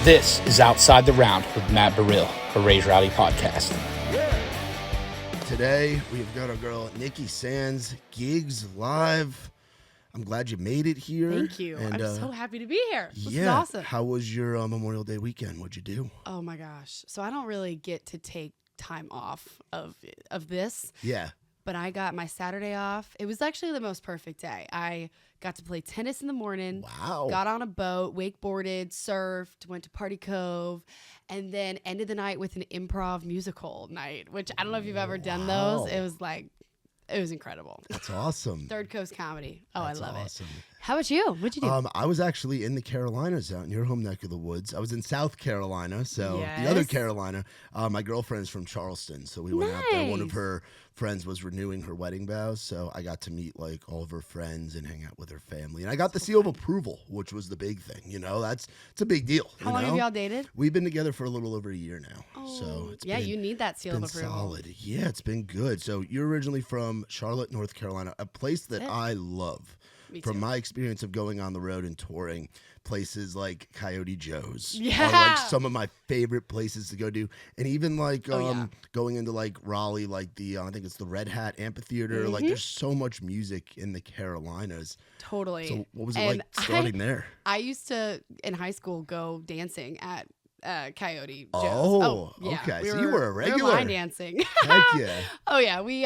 This is Outside the Round with Matt Burrill, a Raise Rowdy podcast. Today, we've got our girl, Nikki Sanz, Giggs live. I'm glad you made it here. Thank you. And, I'm so happy to be here. This is yeah. awesome. How was your Memorial Day weekend? What'd you do? Oh my gosh. So I don't really get to take time off of this. Yeah. But I got my Saturday off. It was actually the most perfect day. I got to play tennis in the morning. Wow. Got on a boat, wakeboarded, surfed, went to Party Cove, and then ended the night with an improv musical night, which I don't know if you've ever done those. It was incredible. That's awesome. Third Coast Comedy. Oh, That's I love awesome. it. How about you? What'd you do? I was actually in the Carolinas, out in your home neck of the woods. I was in South Carolina, so Yes. the other Carolina. My girlfriend's from Charleston, so we went out there. One of Nice. her friends was renewing her wedding vows, so I got to meet like all of her friends and hang out with her family. And I got the seal of approval, which was the big thing. You know, it's a big deal. How long have y'all dated? We've been together for a little over a year now. So it's yeah, been, you need that seal been of approval. solid. Yeah, it's been good. So you're originally from Charlotte, North Carolina, a place that That's it. I love. Me From too. my experience of going on the road and touring, places like Coyote Joe's Yeah. are like some of my favorite places to go to. And even like yeah. going into like Raleigh, like the I think it's the Red Hat Amphitheater. Like there's so much music in the Carolinas. Totally. So what was it And like starting there? I used to, in high school, go dancing at Coyote Joe's. Oh, yeah. okay. So you were a We regular. were line dancing. Heck yeah. Oh yeah, we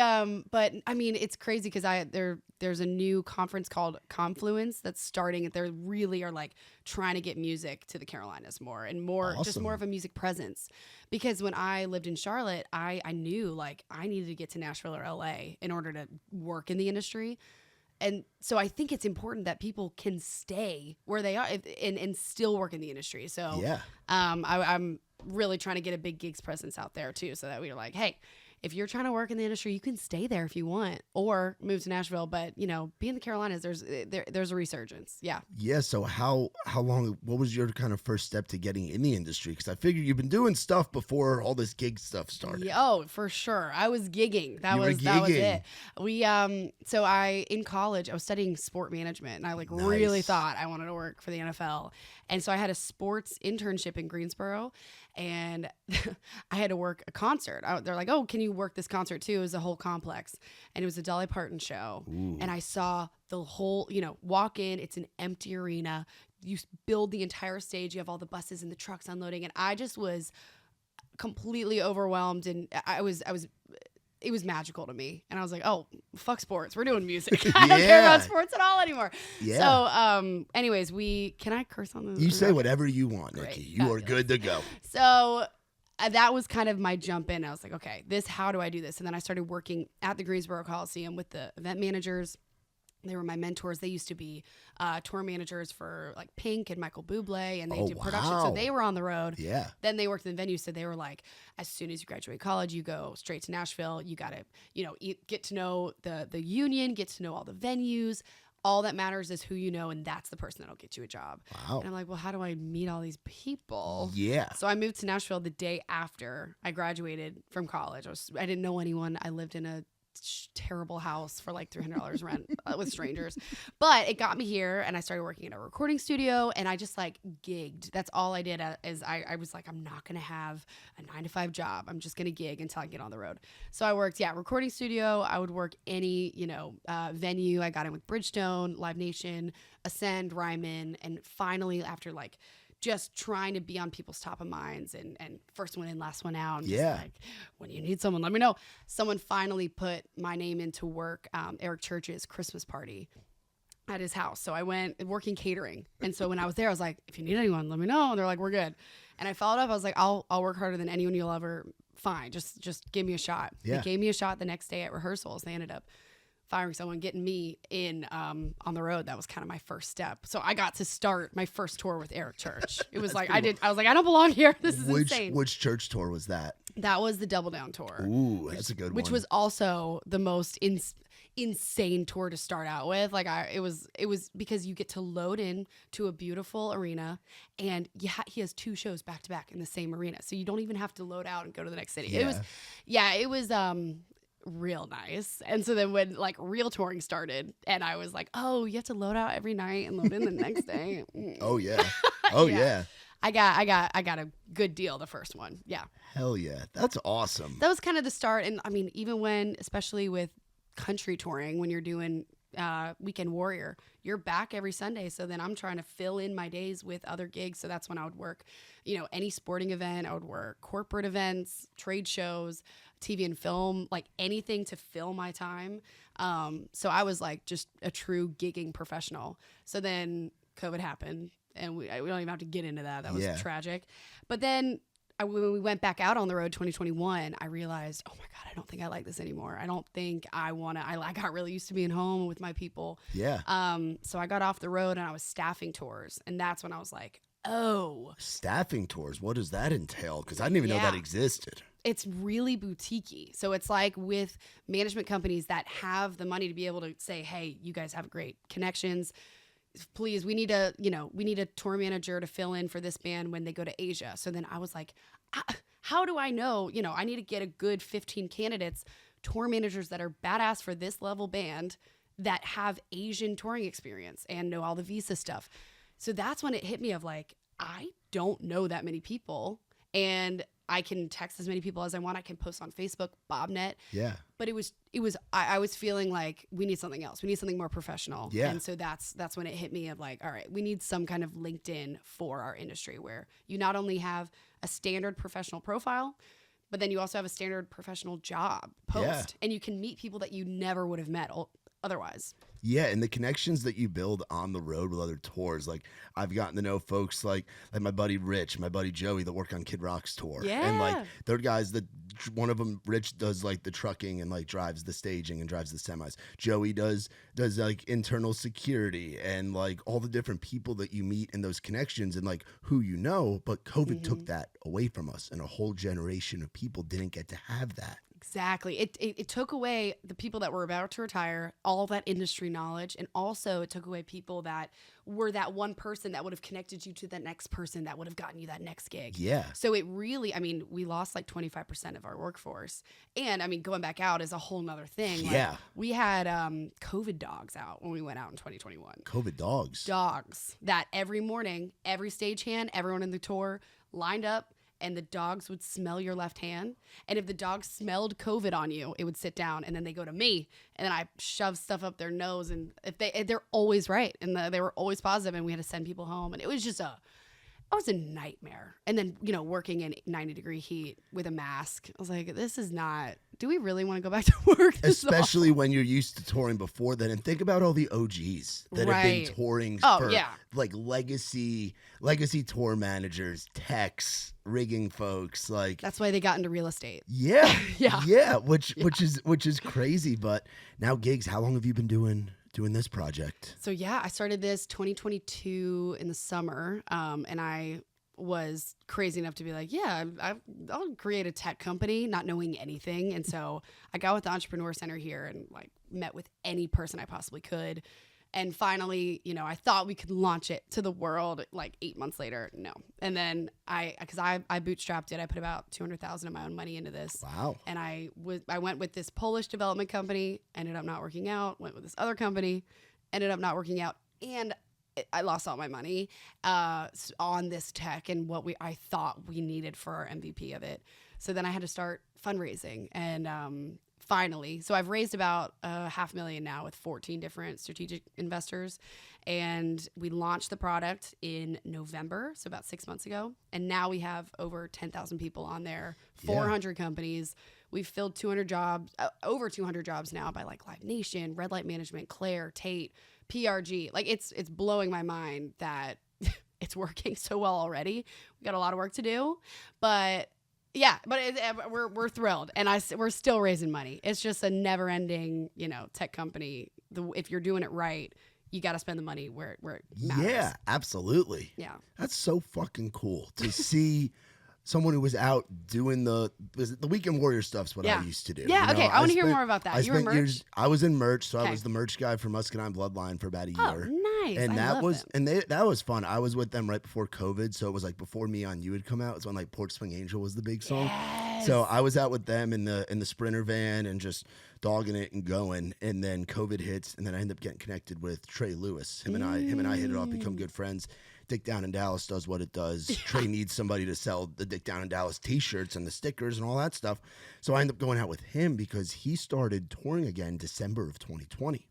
but I mean it's crazy because there's a new conference called Confluence that's starting. They really are like trying to get music to the Carolinas more and more, just Awesome. more of a music presence. Because when I lived in Charlotte, I knew like I needed to get to Nashville or LA in order to work in the industry. And so I think it's important that people can stay where they are and still work in the industry. So Yeah. I'm really trying to get a big gigs presence out there too, so that we're like, hey, if you're trying to work in the industry, you can stay there if you want, or move to Nashville. But be in the Carolinas, there's a resurgence. Yeah. Yeah. So how long? What was your kind of first step to getting in the industry? Because I figured you've been doing stuff before all this gig stuff started. Yeah, oh, for sure. I was gigging. That You were was gigging. it. We so in college I was studying sport management, and I really Nice. thought I wanted to work for the NFL. And so I had a sports internship in Greensboro, and I had to work a concert. They're like, "Oh, can you work this concert too?" It was a whole complex, and it was a Dolly Parton show. And I saw the whole, walk in. It's an empty arena. You build the entire stage. You have all the buses and the trucks unloading, and I just was completely overwhelmed, and it was magical to me. And I was like, oh, fuck sports. We're doing music. I don't care Yeah. about sports at all anymore. Yeah. So, anyways, can I curse on this? You say whatever you want, Great. Nikki. You are good to go. So that was kind of my jump in. I was like, okay, how do I do this? And then I started working at the Greensboro Coliseum with the event managers. They were my mentors. They used to be tour managers for like Pink and Michael Bublé, and they did production. So wow. they were on the road. Yeah. Then they worked in the venue, so they were like, as soon as you graduate college, you go straight to Nashville. You got to, get to know the union, get to know all the venues. All that matters is who you know, and that's the person that'll get you a job. Wow. And I'm like, well, how do I meet all these people? Yeah. So I moved to Nashville the day after I graduated from college. I didn't know anyone. I lived in a terrible house for like $300 rent with strangers, but it got me here, and I started working in a recording studio, and I just like gigged. That's all I did. Is I was like, I'm not gonna have a 9-to-5 job. I'm just gonna gig until I get on the road. So I worked recording studio. I would work any venue. I got in with Bridgestone, Live Nation, Ascend, Ryman, and finally after like just trying to be on people's top of minds and first one in, last one out. And Yeah. just like, when you need someone, let me know. Someone finally put my name into work, Eric Church's Christmas party at his house. So I went working catering. And so when I was there, I was like, if you need anyone, let me know. And they're like, we're good. And I followed up. I was like, I'll work harder than anyone you'll ever find. Just give me a shot. Yeah. They gave me a shot the next day at rehearsals. They ended up firing someone, getting me in on the road. That was kind of my first step. So I got to start my first tour with Eric Church. It was like I was like, I don't belong here. This is insane. Which church tour was that? That was the Double Down tour. Ooh, that's a good one. Which was also the most insane tour to start out with. Like it was because you get to load in to a beautiful arena, and he has 2 shows back to back in the same arena. So you don't even have to load out and go to the next city. Yeah. It was real nice. And so then when like real touring started, and I was like, oh, you have to load out every night and load in the next day. Oh yeah. Oh yeah. I got a good deal the first one. Yeah. Hell yeah. That's awesome. That was kind of the start. And I mean, even when, especially with country touring, when you're doing Weekend Warrior, you're back every Sunday. So then I'm trying to fill in my days with other gigs. So that's when I would work, any sporting event. I would work corporate events, trade shows, TV and film, like anything to fill my time. So I was like just a true gigging professional. So then COVID happened, and we don't even have to get into that. That was tragic. But then when we went back out on the road 2021, I realized, oh my God, I don't think I like this anymore. I don't think I want to. I got really used to being home with my people. Yeah. So I got off the road and I was staffing tours. And that's when I was like, oh. Staffing tours, what does that entail? Because I didn't even know that existed. It's really boutique-y. So it's like with management companies that have the money to be able to say, hey, you guys have great connections. Please, we need a tour manager to fill in for this band when they go to Asia. So then I was like, how do I know? I need to get a good 15 candidates, tour managers that are badass for this level band that have Asian touring experience and know all the visa stuff. So that's when it hit me of like, I don't know that many people, and I can text as many people as I want. I can post on Facebook, BobNet. Yeah. But I was feeling like we need something else. We need something more professional. Yeah. And so that's when it hit me of like, all right, we need some kind of LinkedIn for our industry where you not only have a standard professional profile, but then you also have a standard professional job post, and you can meet people that you never would have met otherwise. Yeah, and the connections that you build on the road with other tours, like I've gotten to know folks like my buddy Rich, my buddy Joey that work on Kid Rock's tour, and like they're guys that one of them, Rich, does like the trucking and like drives the staging and drives the semis. Joey does like internal security and like all the different people that you meet in those connections and like who you know. But COVID took that away from us, and a whole generation of people didn't get to have that. Exactly. It took away the people that were about to retire, all that industry knowledge, and also it took away people that were that one person that would have connected you to the next person that would have gotten you that next gig. Yeah. So it really, we lost like 25% of our workforce. And going back out is a whole nother thing. Yeah. Like, we had COVID dogs out when we went out in 2021. COVID dogs. Dogs that every morning, every stagehand, everyone in the tour lined up, and the dogs would smell your left hand. And if the dog smelled COVID on you, it would sit down, and then they go to me, and then I shove stuff up their nose, and they're always right, and they were always positive, and we had to send people home, and it was just it was a nightmare. And then, working in 90-degree heat with a mask, I was like, this is not, do we really want to go back to work? Especially when you're used to touring before then. And think about all the OGs that have been touring for like legacy tour managers, techs, rigging folks. Like that's why they got into real estate. Yeah. Which is crazy. But now, Giggs, how long have you been doing this project? So I started this 2022 in the summer, and I was crazy enough to be like, I'll create a tech company, not knowing anything. And so I got with the Entrepreneur Center here and like met with any person I possibly could. And finally, I thought we could launch it to the world like 8 months later. No. And then I bootstrapped it. I put about $200,000 of my own money into this. Wow. And I went with this Polish development company, ended up not working out, went with this other company, ended up not working out. And I lost all my money on this tech and what I thought we needed for our MVP of it. So then I had to start fundraising, and finally, so I've raised about $500,000 now with 14 different strategic investors, and we launched the product in November, so about 6 months ago, and now we have over 10,000 people on there, 400 companies. We've filled 200 jobs, over 200 jobs now by like Live Nation, Red Light Management, Claire, Tate, PRG. Like it's blowing my mind that it's working so well already. We got a lot of work to do, but we're thrilled, and we're still raising money. It's just a never-ending, tech company. If you're doing it right, you got to spend the money where it matters. Yeah, absolutely. Yeah, that's so fucking cool to see. Someone who was out doing the Weekend Warrior stuff's what I used to do. Yeah, okay. I want to hear more about that. You were merch? I was in merch, so I was the merch guy for Muscadine Bloodline for about a year. Oh, nice. And that was fun. I was with them right before COVID, so it was like before Me on You had come out. It's when like Porch Swing Angel was the big song. Yes. So I was out with them in the Sprinter van and just dogging it and going. And then COVID hits, and then I ended up getting connected with Trey Lewis. Him and I hit it off, become good friends. Dick Down in Dallas does what it does. Trey needs somebody to sell the Dick Down in Dallas t-shirts and the stickers and all that stuff. So I ended up going out with him because he started touring again December of 2020.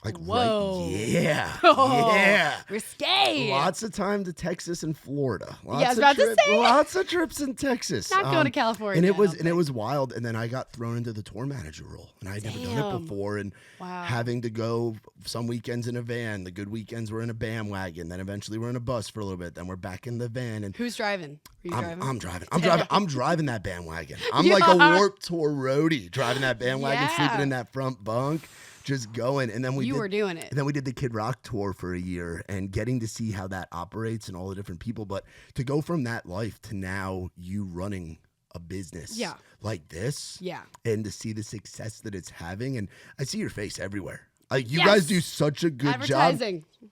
Like, whoa. Right, yeah. Oh, yeah. Risque. Lots of time to Texas and Florida. Lots I was about to say. Lots of trips in Texas. Not going to California. And it was wild. And then I got thrown into the tour manager role. And I'd never done it before. And having to go some weekends in a van. The good weekends were in a bandwagon. Then eventually we're in a bus for a little bit. Then we're back in the van. And who's driving? Are you driving? I'm driving. I'm driving that bandwagon. I'm like a Warped Tour roadie driving that bandwagon, sleeping in that front bunk. Just going, and then we were doing it. And then we did the Kid Rock tour for a year, and getting to see how that operates and all the different people. But to go from that life to now you running a business like this, and to see the success that it's having, and I see your face everywhere. Like you guys do such a good job.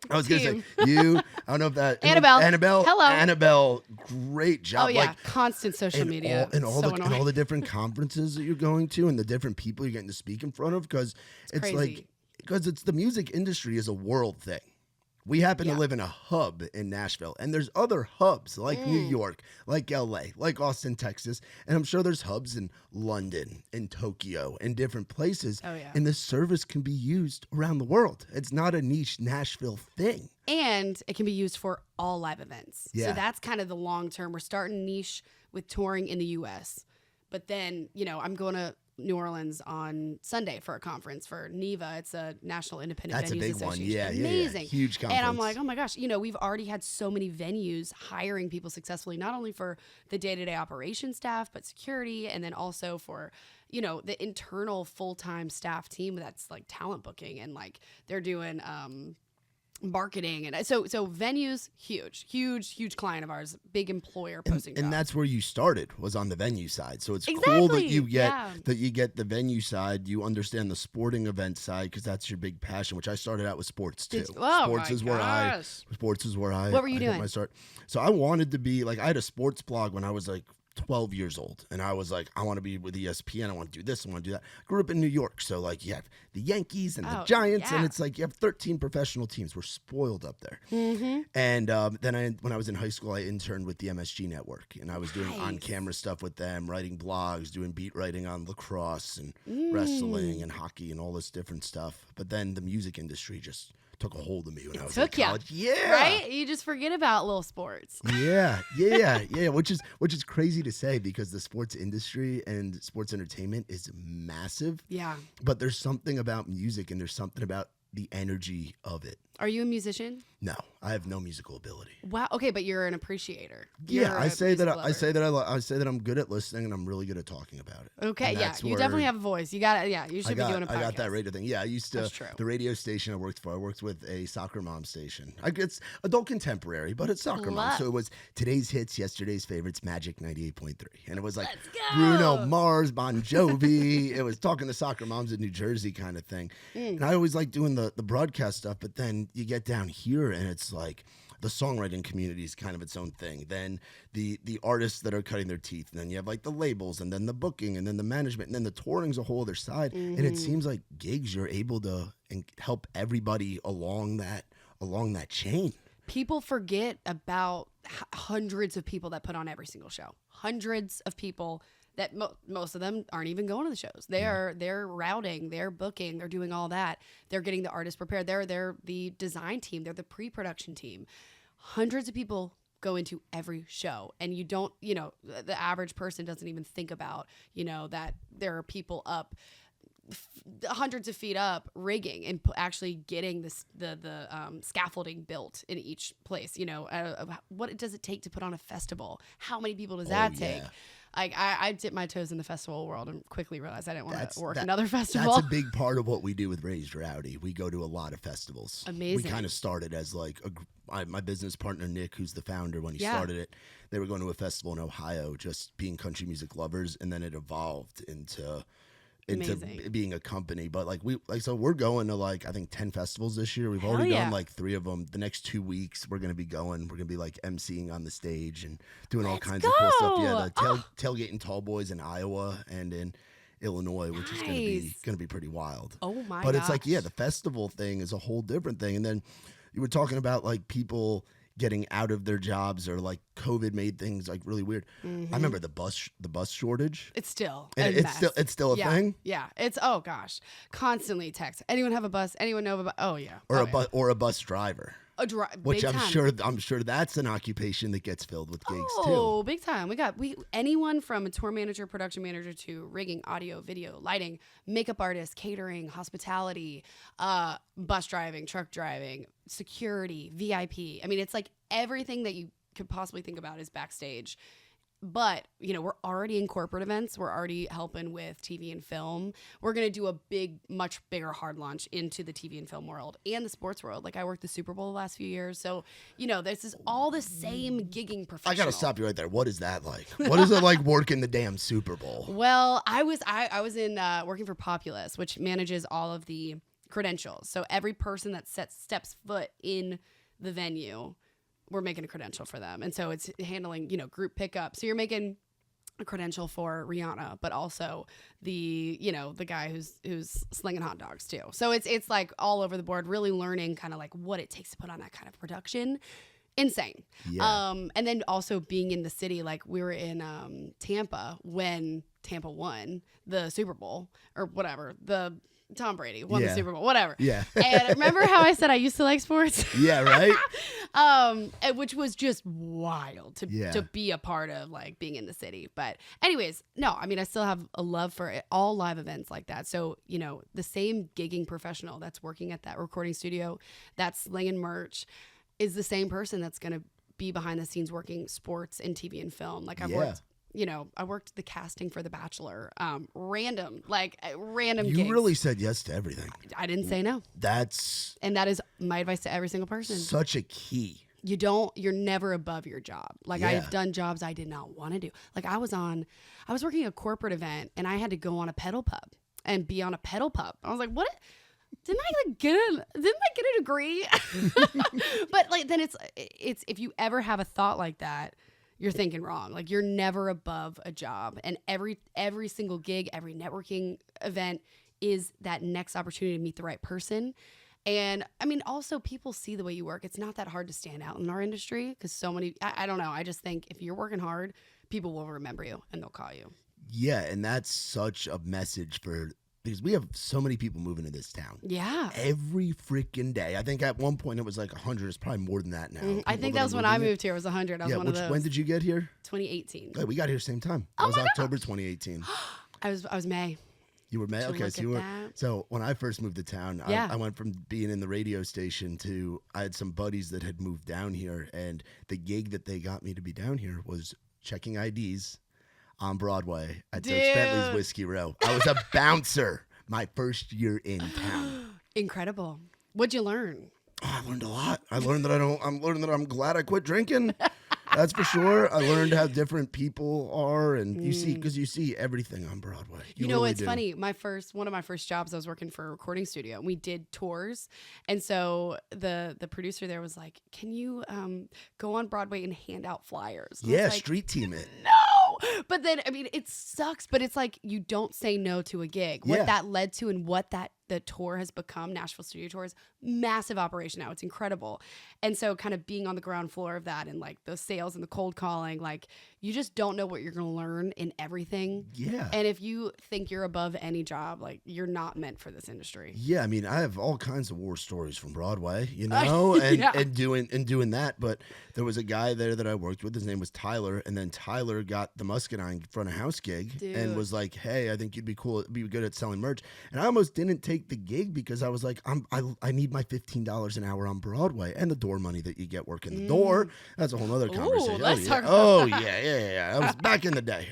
I was gonna say you. I don't know if that Annabelle. Hello, Annabelle. Great job. Oh yeah, like, constant social media and all the different conferences that you're going to, and the different people you're getting to speak in front of, because it's the music industry is a world thing. We happen to live in a hub in Nashville, and there's other hubs like New York, like LA, like Austin, Texas, and I'm sure there's hubs in London, in Tokyo, in different places. Oh, yeah. And this service can be used around the world. It's not a niche Nashville thing. And it can be used for all live events. Yeah. So that's kind of the long term. We're starting niche with touring in the U.S., but then, I'm going to New Orleans on Sunday for a conference for NEVA. It's a National Independent Venues Association. That's a big one. Yeah, amazing. Yeah. Huge conference. And I'm like, oh my gosh, we've already had so many venues hiring people successfully, not only for the day-to-day operation staff, but security, and then also for, the internal full-time staff team that's like talent booking, and like they're doing marketing, and so venues, huge client of ours, big employer posting and jobs. that's where you started, was on the venue side. So it's cool that you get the venue side, you understand the sporting event side, because that's your big passion, which I started out with sports too. Sports is where I what were you doing? My start. So I wanted to be like, I had a sports blog when I was like 12 years old, and I was like, I want to be with ESPN, I want to do this, I want to do that. Grew up in New York, so like you have the Yankees and the Giants, and it's like you have 13 professional teams. We're spoiled up there. And then when I was in high school, I interned with the MSG Network, and I was doing on-camera stuff with them, writing blogs, doing beat writing on lacrosse and wrestling and hockey and all this different stuff. But then the music industry just took a hold of me when I was in college. Yeah. Right? You just forget about little sports. Yeah. Which is crazy to say, because the sports industry and sports entertainment is massive. Yeah. But there's something about music, and there's something about the energy of it. Are you a musician? No, I have no musical ability. Wow. Okay, but you're an appreciator. I say that I'm good at listening, and I'm really good at talking about it. Okay, yeah, you definitely have a voice. You got it. Yeah, you should be doing a podcast. I got that radio thing. Yeah, I used to. That's true. The radio station I worked with a soccer mom station. It's adult contemporary, but it's soccer mom. So it was today's hits, yesterday's favorites, Magic 98.3, and it was like Bruno Mars, Bon Jovi. It was talking to soccer moms in New Jersey kind of thing. And I always like doing the broadcast stuff, but then you get down here, and it's like the songwriting community is kind of its own thing. Then the artists that are cutting their teeth, and then you have like the labels, and then the booking, and then the management, and then the touring's a whole other side. And it seems like Giggs, you're able to help everybody along that chain. People forget about hundreds of people that put on every single show. Hundreds of people that most of them aren't even going to the shows. They're routing, they're booking, they're doing all that. They're getting the artists prepared. They're the design team. They're the pre-production team. Hundreds of people go into every show, and you don't, the average person doesn't even think about, that there are people up hundreds of feet up rigging and actually getting the scaffolding built in each place. What does it take to put on a festival? How many people does that take? I dipped my toes in the festival world and quickly realized I didn't want to work another festival. That's a big part of what we do with Raised Rowdy. We go to a lot of festivals. Amazing. We kind of started as like my business partner, Nick, who's the founder, when he started it, they were going to a festival in Ohio, just being country music lovers, and then it evolved into being a company. But so we're going to I think 10 festivals this year. We've already done 3 of them. The next 2 weeks we're going to be emceeing on the stage and doing all kinds of cool stuff. Yeah, the tailgate and Tall Boys in Iowa and in Illinois, which is going to be pretty wild. Oh my! But it's the festival thing is a whole different thing. And then you were talking about people getting out of their jobs, or like COVID made things like really weird. I remember the bus shortage. It's still It's still a thing. Yeah, it's oh gosh, constantly text. Anyone have a bus? Anyone know about? Oh yeah, or a bus driver. Which I'm sure that's an occupation that gets filled with gigs too. Oh, big time. We anyone from a tour manager, production manager to rigging, audio, video, lighting, makeup artist, catering, hospitality, bus driving, truck driving, security, VIP. I mean, it's like everything that you could possibly think about is backstage. But, we're already in corporate events. We're already helping with TV and film. We're going to do a much bigger hard launch into the TV and film world and the sports world. Like, I worked the Super Bowl the last few years. So, this is all the same gigging professional. I got to stop you right there. What is that like? What is it like working the damn Super Bowl? Well, I was in working for Populous, which manages all of the credentials. So every person that steps foot in the venue, we're making a credential for them. And so it's handling, group pickup. So you're making a credential for Rihanna, but also the guy who's slinging hot dogs too. So it's like all over the board, really learning kind of like what it takes to put on that kind of production. Insane. Yeah. And then also being in the city, like we were in Tampa when Tampa won the Super Bowl or whatever, Tom Brady won the Super Bowl, whatever. Yeah. And remember how I said I used to like sports? Yeah, right? Which was just wild to be a part of, like being in the city. But anyways, no, I mean, I still have a love for all live events like that. So, the same gigging professional that's working at that recording studio, that's slinging merch, is the same person that's going to be behind the scenes working sports and TV and film. Like I've worked. I worked the casting for The Bachelor. Random gigs. You really said yes to everything. I didn't say no. That is my advice to every single person. Such a key. You're never above your job. Like I've done jobs I did not want to do. Like I was working a corporate event and I had to go on a pedal pub and be on a pedal pub. I was like, what? Didn't I get a degree? But like, then it's if you ever have a thought like that, you're thinking wrong. Like you're never above a job, and every single gig, every networking event is that next opportunity to meet the right person. And I mean, also people see the way you work. It's not that hard to stand out in our industry because so many, I don't know. I just think if you're working hard, people will remember you and they'll call you. Yeah. And that's such a message because we have so many people moving to this town. Yeah. Every freaking day. I think at one point it was like 100. It's probably more than that now. I think that was when I moved here. It was 100. I was one of those. When did you get here? 2018. Yeah, we got here same time. It was October 2018. I was May. You were May? Okay, so you were. So when I first moved to town, I went from being in the radio station to, I had some buddies that had moved down here, and the gig that they got me to be down here was checking IDs on Broadway at Dirk Bentley's Whiskey Row. I was a bouncer my first year in town. Incredible. What'd you learn? Oh, I learned a lot. I learned that I'm glad I quit drinking. That's for sure. I learned how different people are, and you see everything on Broadway. You know, really it's funny. One of my first jobs, I was working for a recording studio, and we did tours. And so the producer there was like, "Can you go on Broadway and hand out flyers?" And yeah, street team it. No, but then I mean, it sucks. But it's like you don't say no to a gig. What that led to, and what the tour has become, Nashville Studio Tours, massive operation now. It's incredible. And so kind of being on the ground floor of that and like the sales and the cold calling, like you just don't know what you're going to learn in everything. Yeah. And if you think you're above any job, like you're not meant for this industry. Yeah. I mean, I have all kinds of war stories from Broadway, and doing that. But there was a guy there that I worked with. His name was Tyler. And then Tyler got the Muscadine front of house gig and was like, "Hey, I think you'd be good at selling merch." And I almost didn't take the gig because I was like, I need my $15 an hour on Broadway and the door money that you get working the door. That's a whole other conversation. Let's talk about that. Yeah. That was back in the day.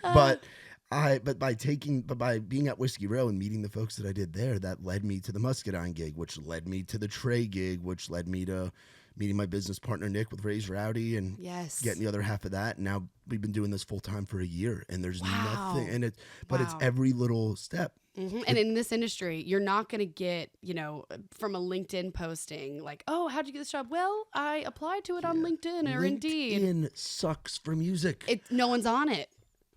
But by being at Whiskey Row and meeting the folks that I did there, that led me to the Muscadine gig, which led me to the Trey gig, which led me to meeting my business partner Nick with Raise Rowdy and getting the other half of that. And now we've been doing this full time for a year, and there's nothing in it, but it's every little step. Mm-hmm. And in this industry, you're not going to get, from a LinkedIn posting like, "Oh, how'd you get this job?" Well, I applied to it on LinkedIn or Indeed. LinkedIn sucks for music. No one's on it.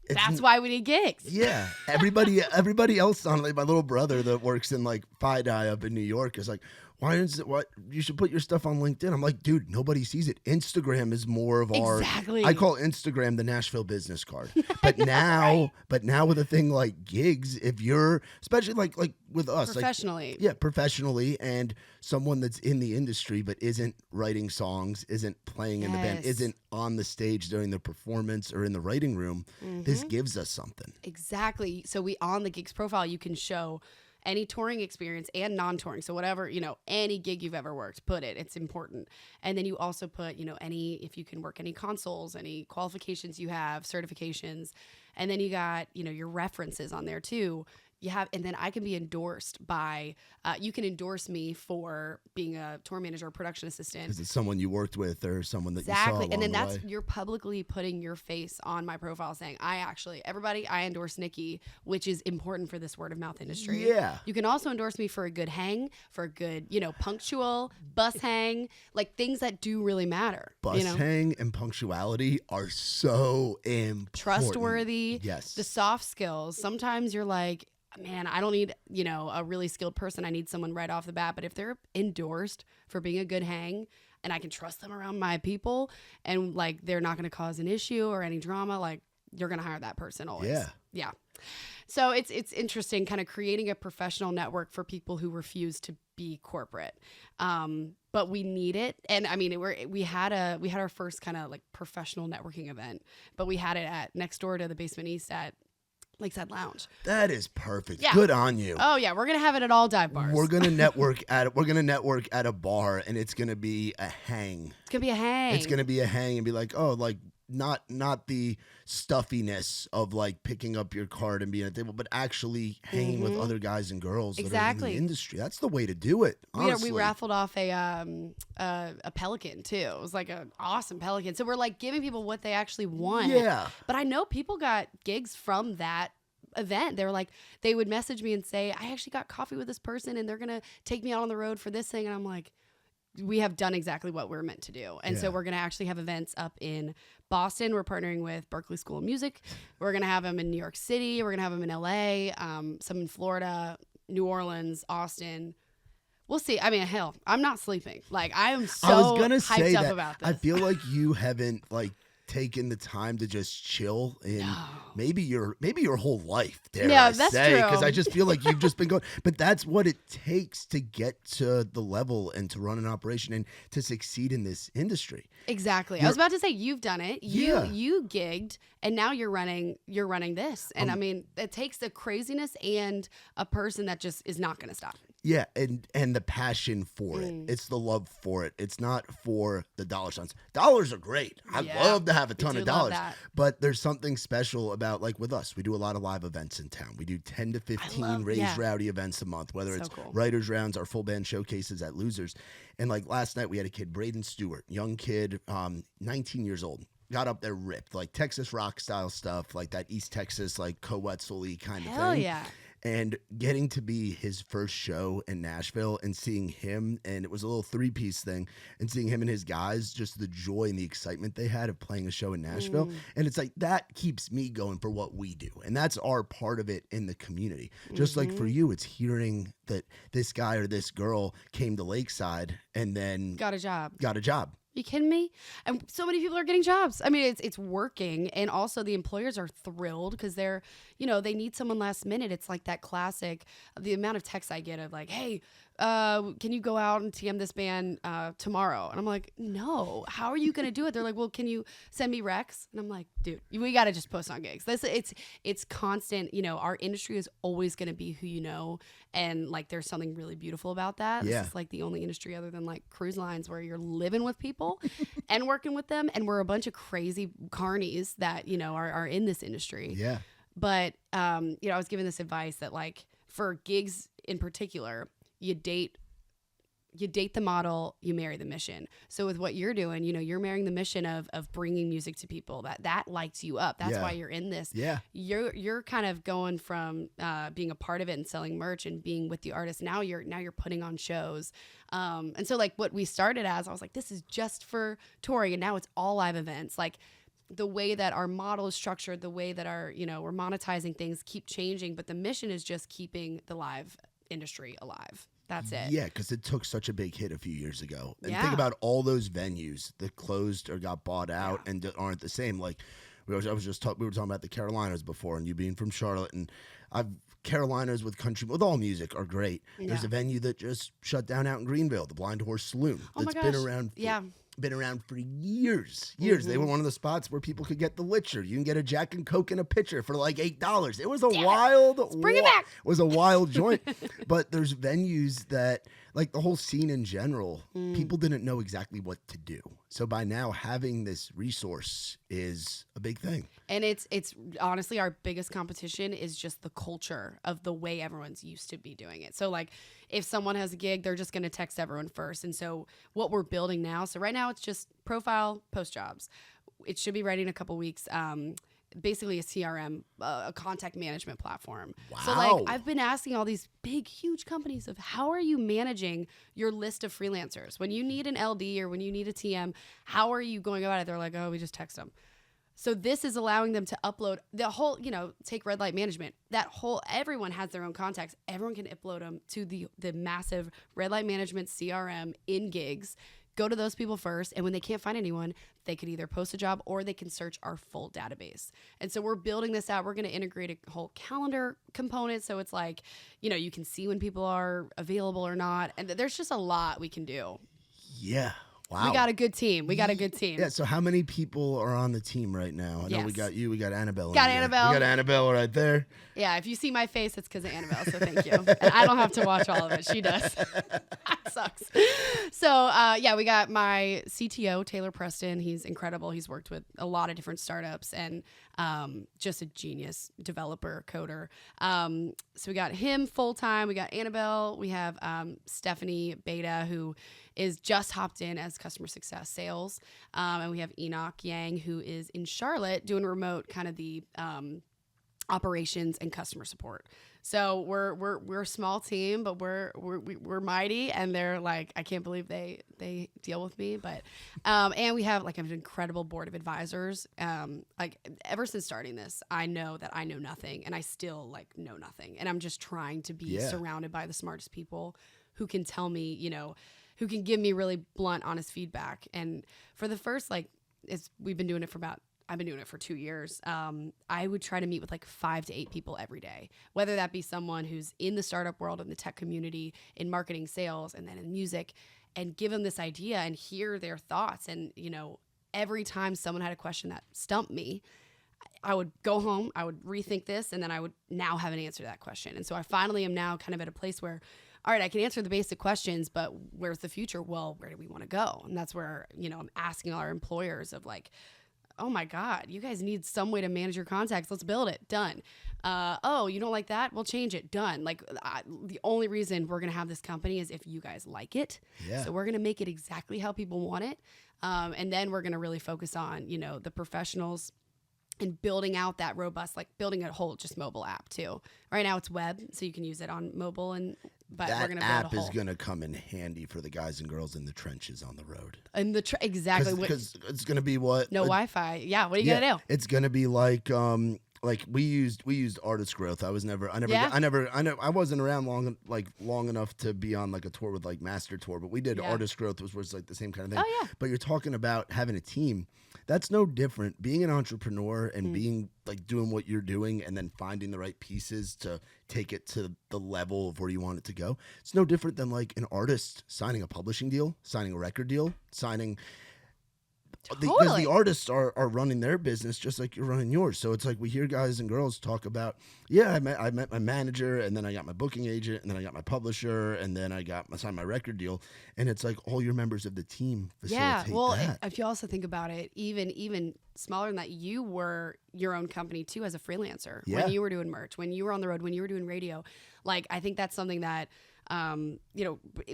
That's why we need gigs. Yeah. Everybody else on it. Like my little brother that works in like FiDi up in New York is like, why is it, what you should put your stuff on LinkedIn. I'm like, dude, nobody sees it. Instagram is more of our, I call Instagram the Nashville business card. But now, with a thing like gigs, if you're, especially like with us, professionally, professionally, and someone that's in the industry but isn't writing songs, isn't playing in the band, isn't on the stage during the performance or in the writing room, this gives us something. Exactly. So on the gigs profile, you can show any touring experience and non-touring. So whatever, any gig you've ever worked, put it. It's important. And then you also put, if you can work any consoles, any qualifications you have, certifications. And then you got, your references on there too. And then I can be endorsed by, you can endorse me for being a tour manager or production assistant. Is it someone you worked with or someone that you saw Exactly. along And then the way? you're publicly putting your face on my profile saying, I endorse Nikki, which is important for this word of mouth industry. Yeah. You can also endorse me for a good hang, for a good, punctual bus hang, like things that do really matter. Bus hang and punctuality are so important. Trustworthy. Yes. The soft skills. Sometimes you're like, man, I don't need, a really skilled person. I need someone right off the bat. But if they're endorsed for being a good hang and I can trust them around my people and like they're not going to cause an issue or any drama, like you're going to hire that person always. Yeah. Yeah. So it's interesting kind of creating a professional network for people who refuse to be corporate. But we need it. And I mean, we had our first kind of like professional networking event, but we had it at next door to the Basement East at Lakeside Lounge. That is perfect. Yeah. Good on you. Oh yeah, we're gonna have it at all dive bars. We're gonna network at a bar, and it's gonna be a hang. It's gonna be a hang. It's gonna be a hang, and be like, oh, like not the stuffiness of like picking up your card and being at the table, but actually hanging with other guys and girls that are in the industry. That's the way to do it. Honestly. We raffled off a pelican too. It was like an awesome pelican. So we're like giving people what they actually want. Yeah. But I know people got gigs from that event. They were like, they would message me and say, I actually got coffee with this person and they're gonna take me out on the road for this thing. And I'm like, we have done exactly what we're meant to do. And so we're going to actually have events up in Boston. We're partnering with Berklee School of Music. We're going to have them in New York City. We're going to have them in LA, some in Florida, New Orleans, Austin. We'll see. I mean, hell, I'm not sleeping. Like, I am so hyped up about this. I feel like you haven't like taken the time to just chill in maybe your whole life, that's say, because I just feel like you've just been going, but that's what it takes to get to the level and to run an operation and to succeed in this industry. Exactly. I was about to say, you've done it. You gigged and now you're running this. And I mean, it takes the craziness and a person that just is not going to stop. Yeah, and the passion for it. It's the love for it. It's not for the dollar signs. Dollars are great. I love to have a ton of dollars. But there's something special about, like with us, we do a lot of live events in town. We do 10 to 15 Raise Rowdy events a month, whether it's writers rounds, our full band showcases at Losers. And like last night we had a kid, Braden Stewart, young kid, 19 years old. Got up there ripped, like Texas rock style stuff, like that East Texas, like Coetzel-y kind of thing. Hell yeah. And getting to be his first show in Nashville and seeing him, and it was a little 3-piece thing, and seeing him and his guys, just the joy and the excitement they had of playing a show in Nashville. And it's like, that keeps me going for what we do. And that's our part of it in the community. Just like for you, it's hearing that this guy or this girl came to Lakeside and then got a job. You kidding me? And so many people are getting jobs. I mean, it's working. And also the employers are thrilled because they're, they need someone last minute. It's like that classic, the amount of texts I get of like, hey, can you go out and TM this band tomorrow? And I'm like, no, how are you going to do it? They're like, well, can you send me recs? And I'm like, dude, we got to just post on gigs. It's constant. Our industry is always going to be who you know. And like, there's something really beautiful about that. Yeah. This is like the only industry other than like cruise lines where you're living with people and working with them. And we're a bunch of crazy carnies that, are in this industry. Yeah. But, I was given this advice that like for gigs in particular, you date the model, you marry the mission. So with what you're doing, you're marrying the mission of bringing music to people that lights you up. That's why you're in this. Yeah. You're kind of going from being a part of it and selling merch and being with the artist. Now you're putting on shows. And so like what we started as, I was like, this is just for touring. And now it's all live events. Like the way that our model is structured, the way that our, we're monetizing things keep changing. But the mission is just keeping the live industry alive. That's it. Yeah, because it took such a big hit a few years ago. And Yeah. think about all those venues that closed or got bought out and aren't the same. Like we were talking about the Carolinas before, and you being from Charlotte, and Carolinas with country, with all music are great. Yeah. There's a venue that just shut down out in Greenville, the Blind Horse Saloon. Oh my That's gosh. been around. Yeah. Been around for years. They were one of the spots where people could get the Litcher. You can get a Jack and Coke in a pitcher for like $8. It was a bring it back. It was a wild joint. But there's venues that, like the whole scene in general, people didn't know exactly what to do. So by now having this resource is a big thing. And it's honestly our biggest competition is just the culture of the way everyone's used to be doing it. So like if someone has a gig, they're just going to text everyone first. And so what we're building now, so right now it's just profile, post jobs. It should be ready in a couple weeks. Basically a CRM, a contact management platform. Wow. So like I've been asking all these big, huge companies of how are you managing your list of freelancers? When you need an LD or when you need a TM, how are you going about it? They're like, oh, we just text them. So this is allowing them to upload the whole, take red light management. Everyone has their own contacts. Everyone can upload them to the massive red light management CRM in Giggs. Go to those people first, and when they can't find anyone, they could either post a job or they can search our full database. And so we're building this out. We're going to integrate a whole calendar component, so it's like, you can see when people are available or not, and there's just a lot we can do. Yeah. Wow. We got a good team. Yeah, so how many people are on the team right now? I know Yes. we got you, we got Annabelle. Got in there. Annabelle. We got Annabelle right there. Yeah, if you see my face, it's because of Annabelle, so thank you. And I don't have to watch all of it. She does. That sucks. So, we got my CTO, Taylor Preston. He's incredible. He's worked with a lot of different startups and just a genius developer, coder. So we got him full-time. We got Annabelle. We have Stephanie Beta, who is just hopped in as customer success sales. And we have Enoch Yang, who is in Charlotte doing remote kind of the operations and customer support. So we're a small team, but we're mighty, and they're like, I can't believe they deal with me. But and we have like an incredible board of advisors. Like ever since starting this, I know that I know nothing, and I still like know nothing, and I'm just trying to be surrounded by the smartest people who can tell me, who can give me really blunt, honest feedback. And for the first, we've been doing it for I've been doing it for 2 years. I would try to meet with like 5 to 8 people every day, whether that be someone who's in the startup world, in the tech community, in marketing, sales, and then in music, and give them this idea and hear their thoughts. And, every time someone had a question that stumped me, I would go home, I would rethink this, and then I would now have an answer to that question. And so I finally am now kind of at a place where, all right, I can answer the basic questions, but where's the future? Well, where do we want to go? And that's where, I'm asking our employers of like, oh my God, you guys need some way to manage your contacts. Let's build it. Done. Oh, you don't like that? We'll change it. Done. Like the only reason we're going to have this company is if you guys like it. Yeah. So we're going to make it exactly how people want it. And then we're going to really focus on, the professionals and building out that robust, like building a whole just mobile app too. Right now it's web, so you can use it on mobile, but that we're going to build app a whole. is going to come in handy for the guys and girls in the trenches on the road. And exactly Because it's going to be what no Wi-Fi. Yeah, what are you gonna do? It's going to be like we used artist growth. I wasn't around long enough to be on like a tour with like Master Tour, but we did artist growth, which was like the same kind of thing. Oh yeah. But you're talking about having a team. That's no different. Being an entrepreneur and being like doing what you're doing and then finding the right pieces to take it to the level of where you want it to go. It's no different than like an artist signing a publishing deal, signing a record deal, signing. Because the artists are running their business just like you're running yours. So it's like we hear guys and girls talk about, I met my manager, and then I got my booking agent, and then I got my publisher, and then I signed my record deal. And it's like all your members of the team facilitate that. If you also think about it, even smaller than that, you were your own company too as a freelancer. Yeah. When you were doing merch, when you were on the road, when you were doing radio. Like I think that's something that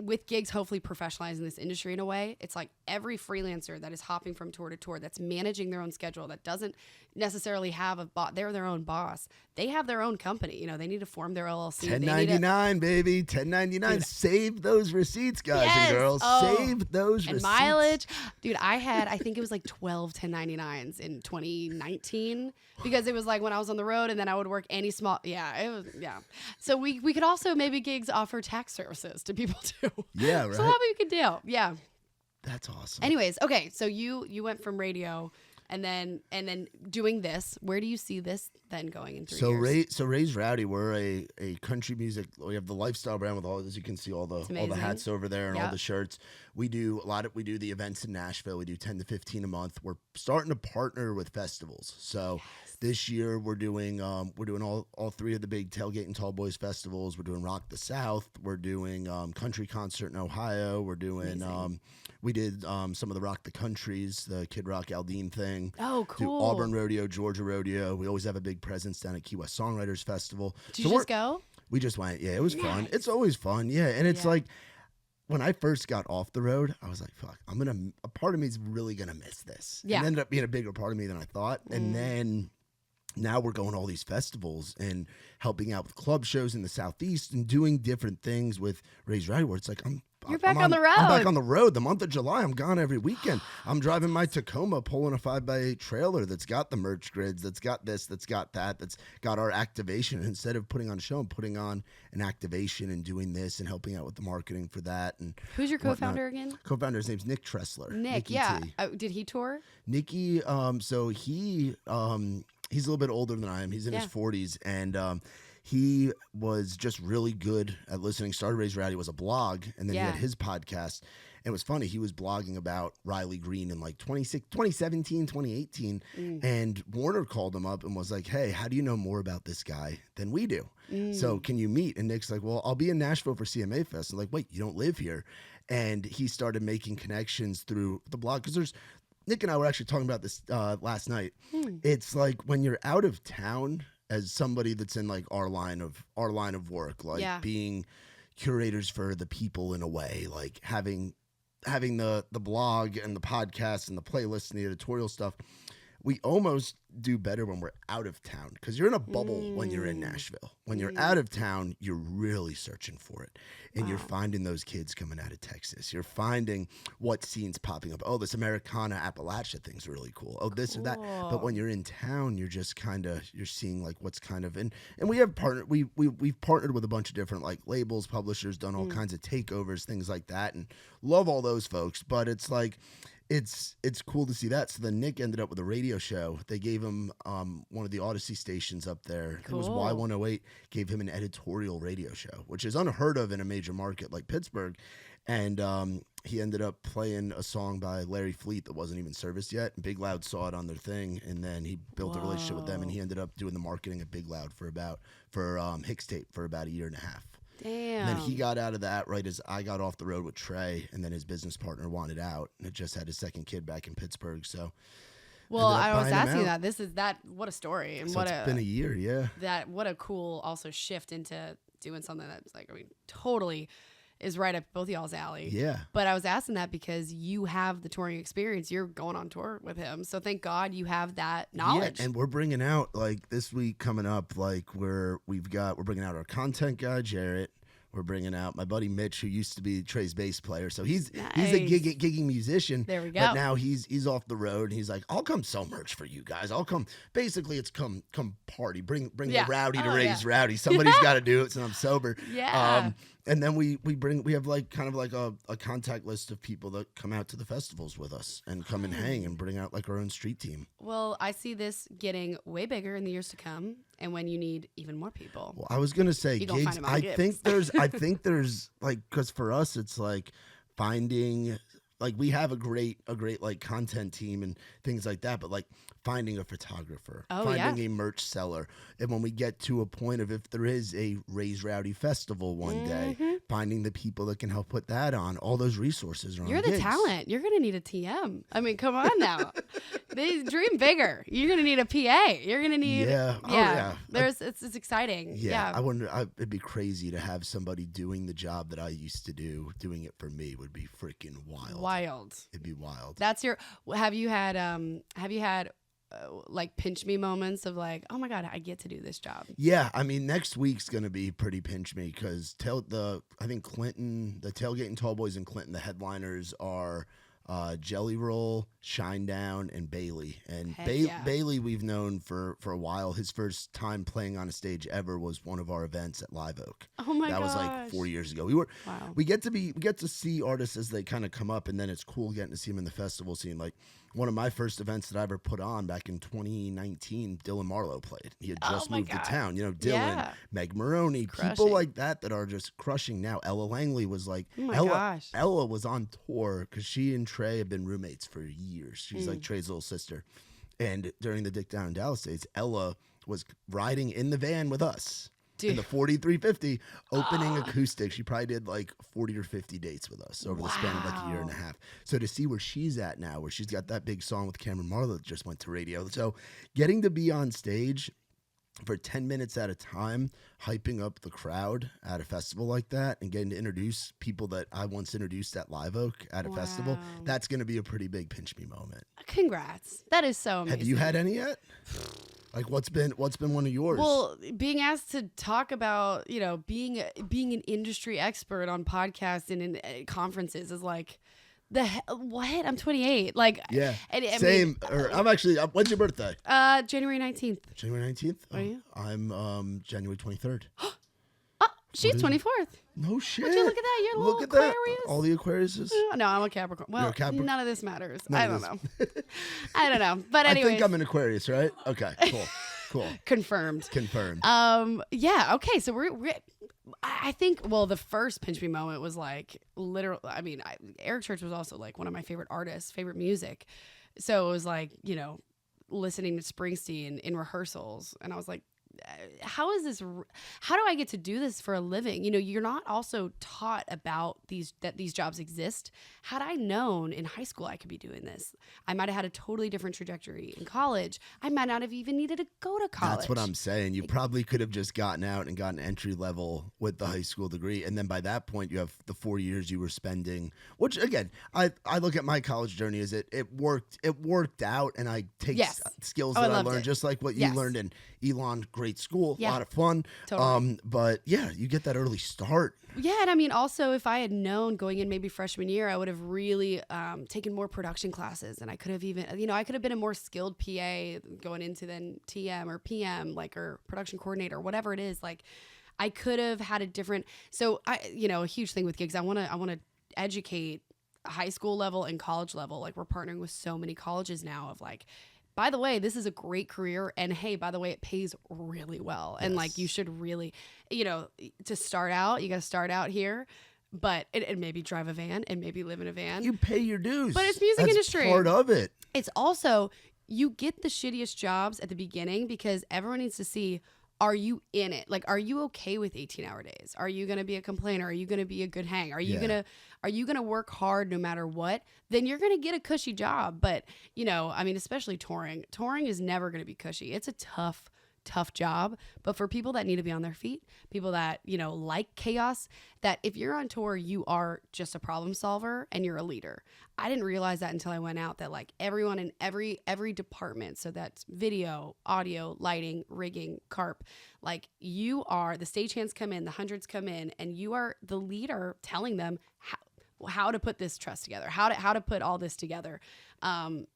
with Giggs hopefully professionalizing this industry in a way, it's like every freelancer that is hopping from tour to tour, that's managing their own schedule, that doesn't necessarily have they're their own boss. They have their own company. They need to form their LLC. 1099, baby. 1099. Dude, save those receipts, guys and girls. Save those receipts. And mileage. Dude, I think it was like 12 1099s in 2019 because it was like when I was on the road and then I would work any small. Yeah, it was. Yeah. So we could also maybe Giggs offer tax tax services to people too. Yeah, right. There's a lot you can do. Yeah. That's awesome. Anyways, okay, so you went from radio and then doing this. Where do you see this then going in 3 years? So Raise Rowdy, we're a country music. We have the lifestyle brand with all, as you can see, all the hats over there and all the shirts. We do the events in Nashville. We do 10 to 15 a month. We're starting to partner with festivals. So this year we're doing all three of the big Tailgate and Tall Boys festivals. We're doing Rock the South. We're doing country concert in Ohio. We're doing we did some of the Rock the Countries, the Kid Rock Aldine thing. Oh, cool. Do Auburn Rodeo, Georgia Rodeo. We always have a big presence down at Key West Songwriters Festival. Did you just go? We just went. Yeah, it was fun. It's always fun. Yeah, and it's like when I first got off the road, I was like, fuck, a part of me is really going to miss this. Yeah. And it ended up being a bigger part of me than I thought. And then now we're going to all these festivals and helping out with club shows in the Southeast and doing different things with Raise Rowdy, where it's like, You're back on the road. I'm back on the road. The month of July, I'm gone every weekend. I'm driving my Tacoma, pulling a 5x8 trailer that's got the merch grids, that's got this, that's got that, that's got our activation. And instead of putting on a show, I'm putting on an activation and doing this and helping out with the marketing for that. And who's your co-founder again? Co-founder's name's Nick Tressler. Nick, did he tour? Nicky, so he's a little bit older than I am. He's in his 40s, and he was just really good at listening. Started Raise Rowdy was a blog, and then he had his podcast. And it was funny. He was blogging about Riley Green in like 2017, 2018. And Warner called him up and was like, hey, how do you know more about this guy than we do? So can you meet? And Nick's like, well, I'll be in Nashville for CMA Fest. I'm like, wait, you don't live here? And he started making connections through the blog. Because Nick and I were actually talking about this last night. It's like when you're out of town, as somebody that's in like our line of work, like being curators for the people in a way, like having the blog and the podcast and the playlist and the editorial stuff, we almost do better when we're out of town, because you're in a bubble when you're in Nashville. When you're out of town, you're really searching for it. And you're finding those kids coming out of Texas. You're finding what scenes popping up. Oh, this Americana Appalachia thing's really cool. Oh, this or that. But when you're in town, you're just you're seeing like what's kind of, and we have we've partnered with a bunch of different like labels, publishers, done all kinds of takeovers, things like that, and love all those folks. But it's like, it's cool to see that. So then Nick ended up with a radio show. They gave him one of the Odyssey stations up there. Cool. It was Y108, gave him an editorial radio show, which is unheard of in a major market like Pittsburgh. And he ended up playing a song by Larry Fleet that wasn't even serviced yet. And Big Loud saw it on their thing, and then he built a relationship with them, and he ended up doing the marketing at Big Loud for Hicks Tape for about a year and a half. Damn. And then he got out of that right as I got off the road with Trey, and then his business partner wanted out, and had just had his second kid back in Pittsburgh. So, well, I was asking that. What a story, and so it's been a year, what a cool also shift into doing something that's like, I mean, totally is right up both y'all's alley. Yeah. But I was asking that because you have the touring experience. You're going on tour with him. So thank God you have that knowledge. Yeah, and we're bringing out, like, this week coming up, like, we're bringing out our content guy, Jarrett. We're bringing out my buddy Mitch, who used to be Trey's bass player. So he's a gigging musician. There we go. But now he's off the road, and he's like, I'll come sell merch for you guys. I'll come. Basically, it's come party. Bring the Rowdy to Raise Rowdy. Somebody's got to do it, so I'm sober. Yeah. And then we have like kind of like a contact list of people that come out to the festivals with us and come and hang and bring out like our own street team. Well, I see this getting way bigger in the years to come, and when you need even more people. Well, I was gonna say gigs. I think there's like, because for us it's like finding, like, we have a great like content team and things like that, but like finding a photographer, finding a merch seller, and when we get to a point of, if there is a Raise Rowdy festival one day, finding the people that can help put that on, all those resources are on You're the gigs. talent. You're gonna need a TM. I mean, come on now. They dream bigger. You're gonna need a PA. You're gonna need it's exciting. Yeah. I wonder. It'd be crazy to have somebody doing the job that I used to do. Doing it for me would be freaking wild. It'd be wild. That's your. Have you had like pinch me moments of like, oh my God, I get to do this job? Yeah, I mean, next week's gonna be pretty pinch me, because I think Clinton, the Tailgate and Tall Boys in Clinton, the headliners are Jelly Roll, Shinedown, and Bailey. And Yeah. Bailey we've known for a while. His first time playing on a stage ever was one of our events at Live Oak. Oh my That was like 4 years ago. We get to see artists as they kind of come up, and then it's cool getting to see them in the festival scene. Like one of my first events that I ever put on back in 2019, Dylan Marlowe played. He had just moved to town. You know, Dylan, Meg Maroney, people like that are just crushing now. Ella Langley was like, Ella was on tour because she and Trey have been roommates for years. She's like Trey's little sister. And during the Dick Down in Dallas days, Ella was riding in the van with us. In the 4350 opening acoustic. She probably did like 40 or 50 dates with us over the span of like a year and a half. So to see where she's at now, where she's got that big song with Cameron Marlowe that just went to radio. So getting to be on stage for 10 minutes at a time, hyping up the crowd at a festival like that and getting to introduce people that I once introduced at Live Oak at a festival, that's going to be a pretty big pinch me moment. Congrats. That is so amazing. Have you had any yet? Like what's been one of yours? Well, being asked to talk about, you know, being an industry expert on podcasts and in conferences is like what? I'm 28. Like same. I'm actually. When's your birthday? January 19th. January 19th. Are you? I'm January 23rd. She's 24th. No shit. Would you look at that? You're a little Aquarius. All the Aquariuses. No, I'm a Capricorn. Well, none of this matters. I don't know. But anyways. I think I'm an Aquarius, right? Okay, cool. Confirmed. Yeah. Okay. So I think, well, the first pinch me moment was like literally, I mean, Eric Church was also like one of my favorite artists, favorite music. So it was like, you know, listening to Springsteen in rehearsals. And I was like, how do I get to do this for a living? You know, you're not also taught about that these jobs exist. Had I known in high school I could be doing this, I might have had a totally different trajectory in college. I might not have even needed to go to college. That's what I'm saying. You probably could have just gotten out and gotten entry level with the high school degree. And then by that point, you have the 4 years you were spending, which again, I look at my college journey as it worked out, and I take skills that I learned, just like what you learned in Elon. Great school, a lot of fun. Totally. But yeah, you get that early start. Yeah, and I mean, also, if I had known going in maybe freshman year, I would have really taken more production classes, and I could have even, you know, I could have been a more skilled PA going into then TM or PM, like, or production coordinator, whatever it is. Like, I could have had a different. So a huge thing with gigs, I want to educate high school level and college level. Like, we're partnering with so many colleges now of like, by the way, this is a great career. And hey, by the way, it pays really well. And like, you should really, you know, to start out, you got to start out here, but and maybe drive a van and maybe live in a van. You pay your dues. But it's music industry. Part of it. It's also, you get the shittiest jobs at the beginning because everyone needs to see, are you in it? Like, are you okay with 18-hour days? Are you going to be a complainer? Are you going to be a good hang? Are you going to work hard no matter what? Then you're going to get a cushy job. But, you know, I mean, especially touring is never going to be cushy. It's a tough job. But for people that need to be on their feet, people that, you know, like chaos, that if you're on tour, you are just a problem solver and you're a leader. I didn't realize that until I went out, that like everyone in every department, so that's video, audio, lighting, rigging, carp, like you are, the stagehands come in, the hundreds come in, and you are the leader telling them how to put this truss together, how to put all this together.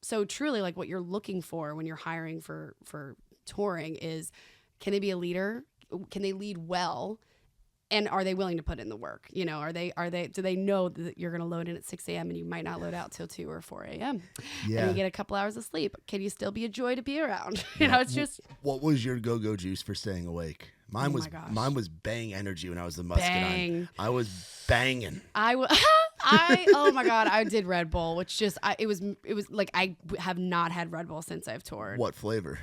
So truly, like, what you're looking for when you're hiring for touring is, can they be a leader? Can they lead well? And are they willing to put in the work? You know, do they know that you're going to load in at 6 a.m. and you might not load out till 2 or 4 a.m. Yeah. And you get a couple hours of sleep. Can you still be a joy to be around? You know, it's just. What was your go-go juice for staying awake? Mine was bang energy when I was the Muscadine. I was banging. Oh my God, I did Red Bull, which just, it was like, I have not had Red Bull since I've toured. What flavor?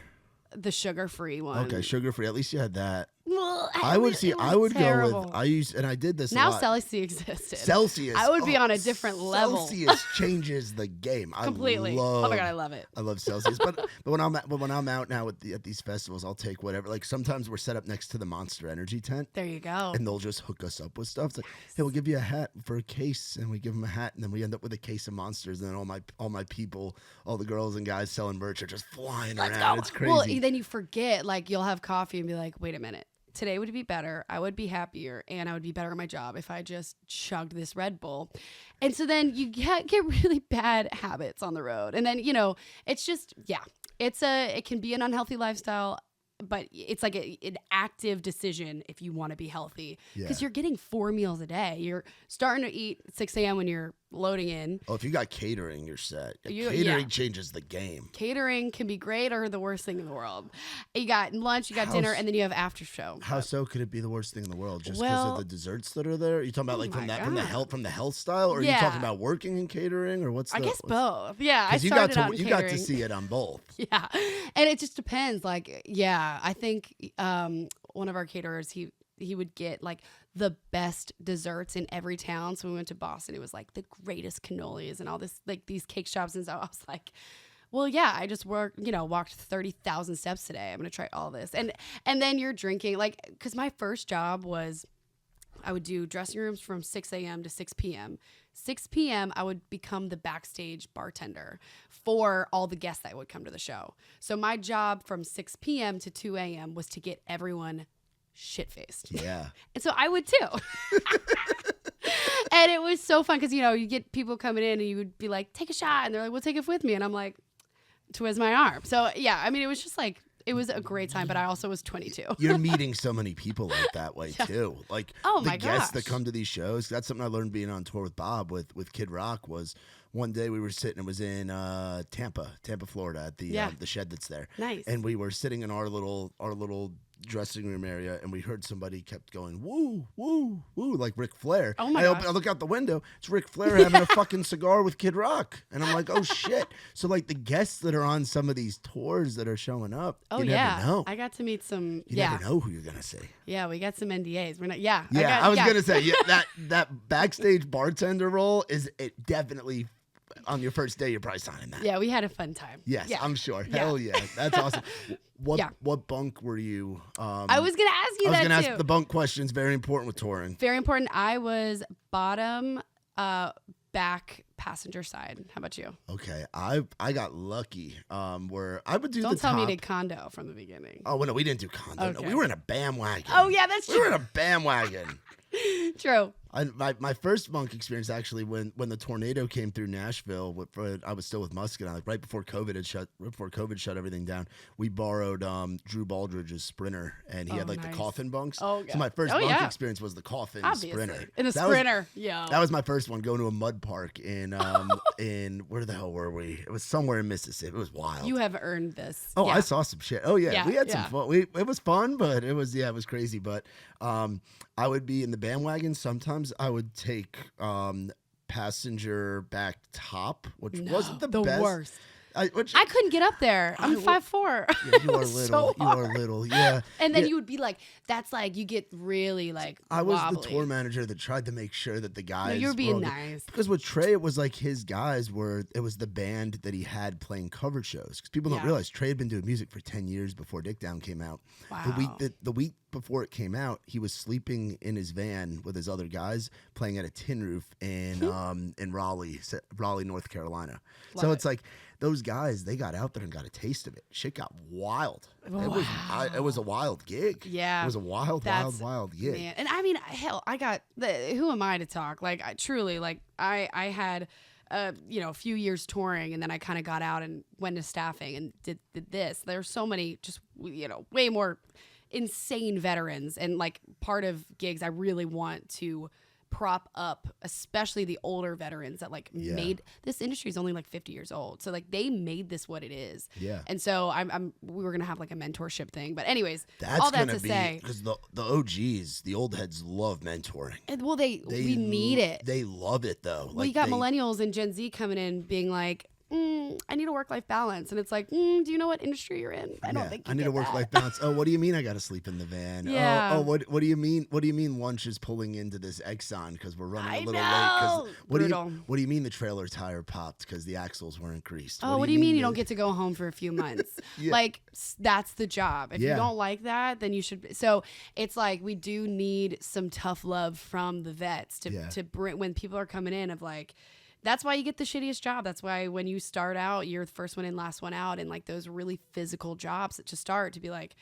The sugar-free one. Okay, sugar-free. At least you had that. Well, I would go with, I did this now a lot. Celsius existed. Celsius. I would be on a different level. Celsius changes the game. Completely. Oh my God, I love it. I love Celsius. but when I'm out now at these festivals, I'll take whatever. Like, sometimes we're set up next to the Monster Energy tent. There you go. And they'll just hook us up with stuff. It's like, hey, we'll give you a hat for a case, and we give them a hat, and then we end up with a case of Monsters, and then all my people, all the girls and guys selling merch are just flying around. It's crazy. Well, then you forget, like, you'll have coffee and be like, wait a minute. today would be better. I would be happier and I would be better at my job if I just chugged this Red Bull. And so then you get really bad habits on the road. And then, it's just, it can be an unhealthy lifestyle, but it's like an active decision if you want to be healthy, because you're getting 4 meals a day. You're starting to eat at 6 a.m. when you're loading in. Oh, if you got catering, you're set. Catering changes the game. Catering can be great or the worst thing in the world. You got lunch, you got dinner, and then you have after show. How so could it be the worst thing in the world? Just because of the desserts that are there? Are you talking about from the health style, or are you talking about working in catering, or what's? I guess both. Yeah, because you got to see it on both. Yeah, and it just depends. Like, I think one of our caterers, he would get like the best desserts in every town. So we went to Boston. It was like the greatest cannolis and all this, like these cake shops. And so I was like, well, yeah, I just walked 30,000 steps today. I'm going to try all this. And then you're drinking, like, because my first job was, I would do dressing rooms from 6 a.m. to 6 p.m. 6 p.m., I would become the backstage bartender for all the guests that would come to the show. So my job from 6 p.m. to 2 a.m. was to get everyone shit-faced. Yeah. And so I would too. And it was so fun because, you get people coming in and you would be like, take a shot. And they're like, well, take it with me. And I'm like, twist my arm. So, yeah, I mean, it was just like, it was a great time, but I also was 22. You're meeting so many people like that way too. Like the guests that come to these shows. That's something I learned being on tour with Bob with Kid Rock. Was one day we were sitting. It was in Tampa, Florida, at the shed that's there. Nice. And we were sitting in our little dressing room area, and we heard somebody kept going woo woo woo like Ric Flair. Oh my gosh. I look out the window, it's Ric Flair having a fucking cigar with Kid Rock, and I'm like, oh shit. So like the guests that are on some of these tours that are showing up, you never know. I got to meet some. You never know who you're gonna see. Yeah, we got some NDAs. We're not. I was gonna say that backstage bartender role is definitely. On your first day, you're probably signing that. Yeah, we had a fun time. Yes, I'm sure. Hell yeah. That's awesome. What bunk were you? I was going to ask you that, too. I was going to ask the bunk questions. Very important with touring. Very important. I was bottom back passenger side. How about you? Okay. I got lucky where I would do Don't the top. tell me you did condo from the beginning. Oh, well, no, we didn't do condo. Okay. No, we were in a bandwagon. Oh, yeah, that's true. We were in a bandwagon. True. My first bunk experience actually when the tornado came through Nashville. I was still with Muscadine, like right before COVID shut everything down. We borrowed Drew Baldridge's Sprinter, and he had like the coffin bunks. Oh, yeah. So my first bunk experience was the coffin Sprinter. In the Sprinter, that was my first one. Going to a mud park in where the hell were we? It was somewhere in Mississippi. It was wild. You have earned this. Oh, yeah. I saw some shit. Oh yeah, we had some fun. It was fun, but it was crazy. But I would be in the bandwagon sometimes. I would take passenger back top, which wasn't the best. Worst. I couldn't get up there. I'm 5'4". Yeah, you are little. You are little. Yeah. And then you would be like, that's like you get really like. I was wobbly. the tour manager that tried to make sure that the guys. No, you were being nice. Because with Trey, it was like his guys were. It was the band that he had playing cover shows. Because people don't realize Trey had been doing music for 10 years before Dick Down came out. Wow. The week before it came out, he was sleeping in his van with his other guys playing at a tin roof in Raleigh, North Carolina. So it's like. Those guys, they got out there and got a taste of it. Shit got wild. Wow. It was a wild gig. Yeah. It was a wild gig. Man. And I mean, hell, who am I to talk? Like, I had, a few years touring, and then I kind of got out and went to staffing and did this. There's so many just, way more insane veterans. And like part of gigs, I really want to prop up, especially the older veterans that made this industry is only like 50 years old, so like they made this what it is. And so we were gonna have like a mentorship thing, but anyways, that's all that to say, because the OGs, the old heads, love mentoring. And we need it. They love it though. We got millennials and Gen Z coming in being like, I need a work-life balance. And it's like, do you know what industry you're in? I don't think you I need a work-life balance. Oh, what do you mean I got to sleep in the van? Yeah. Oh, what do you mean? What do you mean lunch is pulling into this Exxon because we're running a little late? What do you mean the trailer tire popped because the axles weren't greased? Oh, what do you mean you don't get to go home for a few months? Like, that's the job. If you don't like that, then you should. So it's like we do need some tough love from the vets to bring when people are coming in of like, that's why you get the shittiest job. That's why when you start out, you're the first one in, last one out, and like those really physical jobs that to start to be like,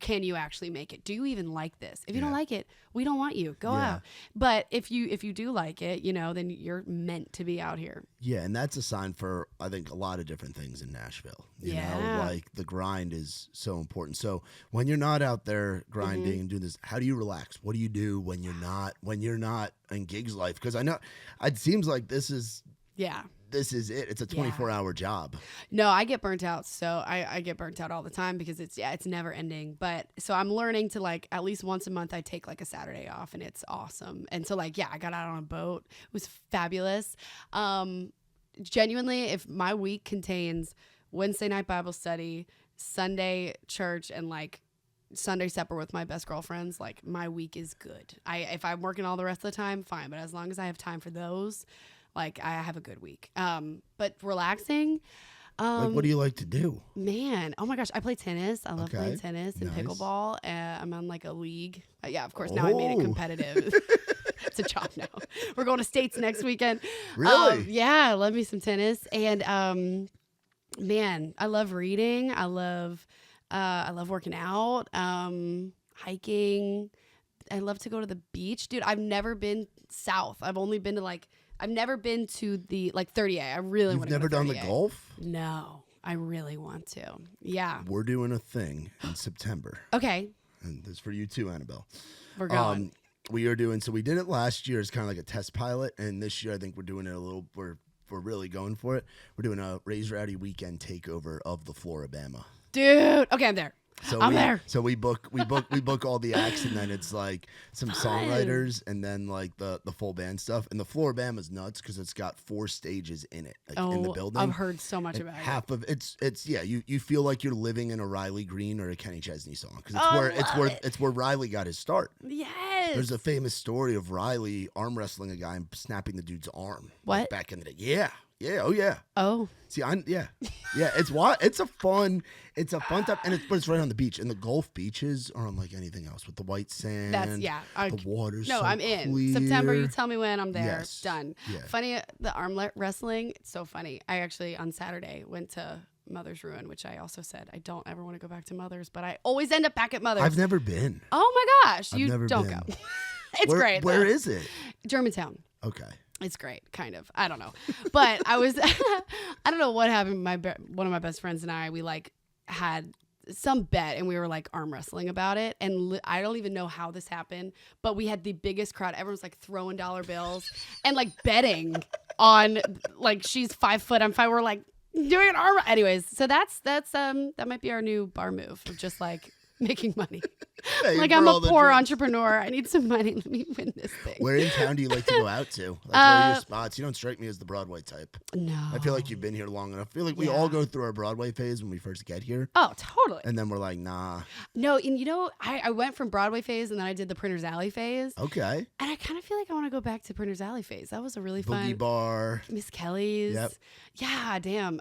can you actually make it? Do you even like this? If you don't like it, we don't want you. Go out. But if you do like it, then you're meant to be out here. Yeah, and that's a sign for, I think, a lot of different things in Nashville. You know, like the grind is so important. So when you're not out there grinding and doing this, how do you relax? What do you do when you're not in Giggs life? Because I know it seems like this is it. It's a 24-hour job. No, I get burnt out. So I get burnt out all the time because it's never ending. But so I'm learning to like at least once a month I take like a Saturday off, and it's awesome. And so like, I got out on a boat. It was fabulous. Genuinely, if my week contains Wednesday night Bible study, Sunday church, and like Sunday supper with my best girlfriends, like my week is good. If I'm working all the rest of the time, fine. But as long as I have time for those, like I have a good week. But relaxing. Like, what do you like to do? Man, oh my gosh, I play tennis. I love playing tennis and pickleball. I'm on like a league. Of course, now I made it competitive. It's a job now. We're going to States next weekend. Really? Yeah, love me some tennis. And man, I love reading. I love working out, hiking. I love to go to the beach. Dude, I've never been south. I've never been to the 30A. I really want to go to 30A. You've never done the golf? No, I really want to. Yeah. We're doing a thing in September. Okay. And this is for you too, Annabelle. We're going. We did it last year as kind of like a test pilot, and this year I think we're doing it we're really going for it. We're doing a Raise Rowdy weekend takeover of the Floribama. Dude, okay, I'm there. I'm there. So we book all the acts, and then it's like some songwriters, and then like the full band stuff. And the Floribama's nuts because it's got 4 stages in it, in the building. I've heard so much about it. Half of it's you feel like you're living in a Riley Green or a Kenny Chesney song because it's where Riley got his start. Yes. There's a famous story of Riley arm wrestling a guy and snapping the dude's arm. What? Like back in the day. Yeah. Yeah. Oh yeah. Oh. See, it's a fun time, and it's right on the beach, and the Gulf beaches are unlike anything else with the white sand. The water's so I'm in clear. September. You tell me when I'm there. Yes. Done. Yeah. Funny, the arm wrestling. It's so funny. I actually on Saturday went to Mother's Ruin, which I also said I don't ever want to go back to Mother's, but I always end up back at Mother's. I've never been. Oh my gosh, you don't go. It's great. Where is it? Germantown. Okay. It's great, kind of. I don't know. But I don't know what happened. One of my best friends and I, we like had some bet and we were like arm wrestling about it. And I don't even know how this happened, but we had the biggest crowd. Everyone's like throwing dollar bills and like betting on like she's 5 foot, I'm 5. We're like doing an arm. Anyways, so that might be our new bar move of just like making money. Like I'm a poor entrepreneur. I need some money. Let me win this thing. Where in town do you like to go out to? Like, what are your spots? You don't strike me as the Broadway type. No. I feel like you've been here long enough. I feel like we all go through our Broadway phase when we first get here. Oh, totally. And then we're like, nah. No, and I went from Broadway phase and then I did the Printers Alley phase. Okay. And I kind of feel like I want to go back to Printers Alley phase. That was a really fun. Boogie Bar. Miss Kelly's. Yep. Yeah, damn.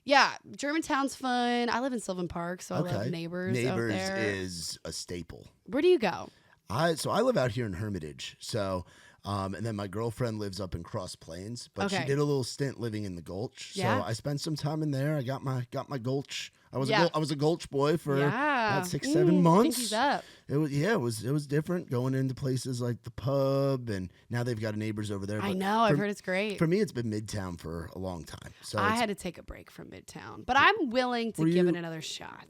Yeah, Germantown's fun. I live in Sylvan Park, so I love Neighbors. Neighbors out there. is a staple. Where do you go? I live out here in Hermitage. So, and then my girlfriend lives up in Cross Plains, but she did a little stint living in the Gulch. Yeah. So I spent some time in there. I got my Gulch. I was a Gulch boy for about 6-7 months. Pinky's up. It was different going into places like the pub, and now they've got a Neighbors over there. I know, I've heard it's great. For me, it's been Midtown for a long time. So I had to take a break from Midtown, but I'm willing to give it another shot.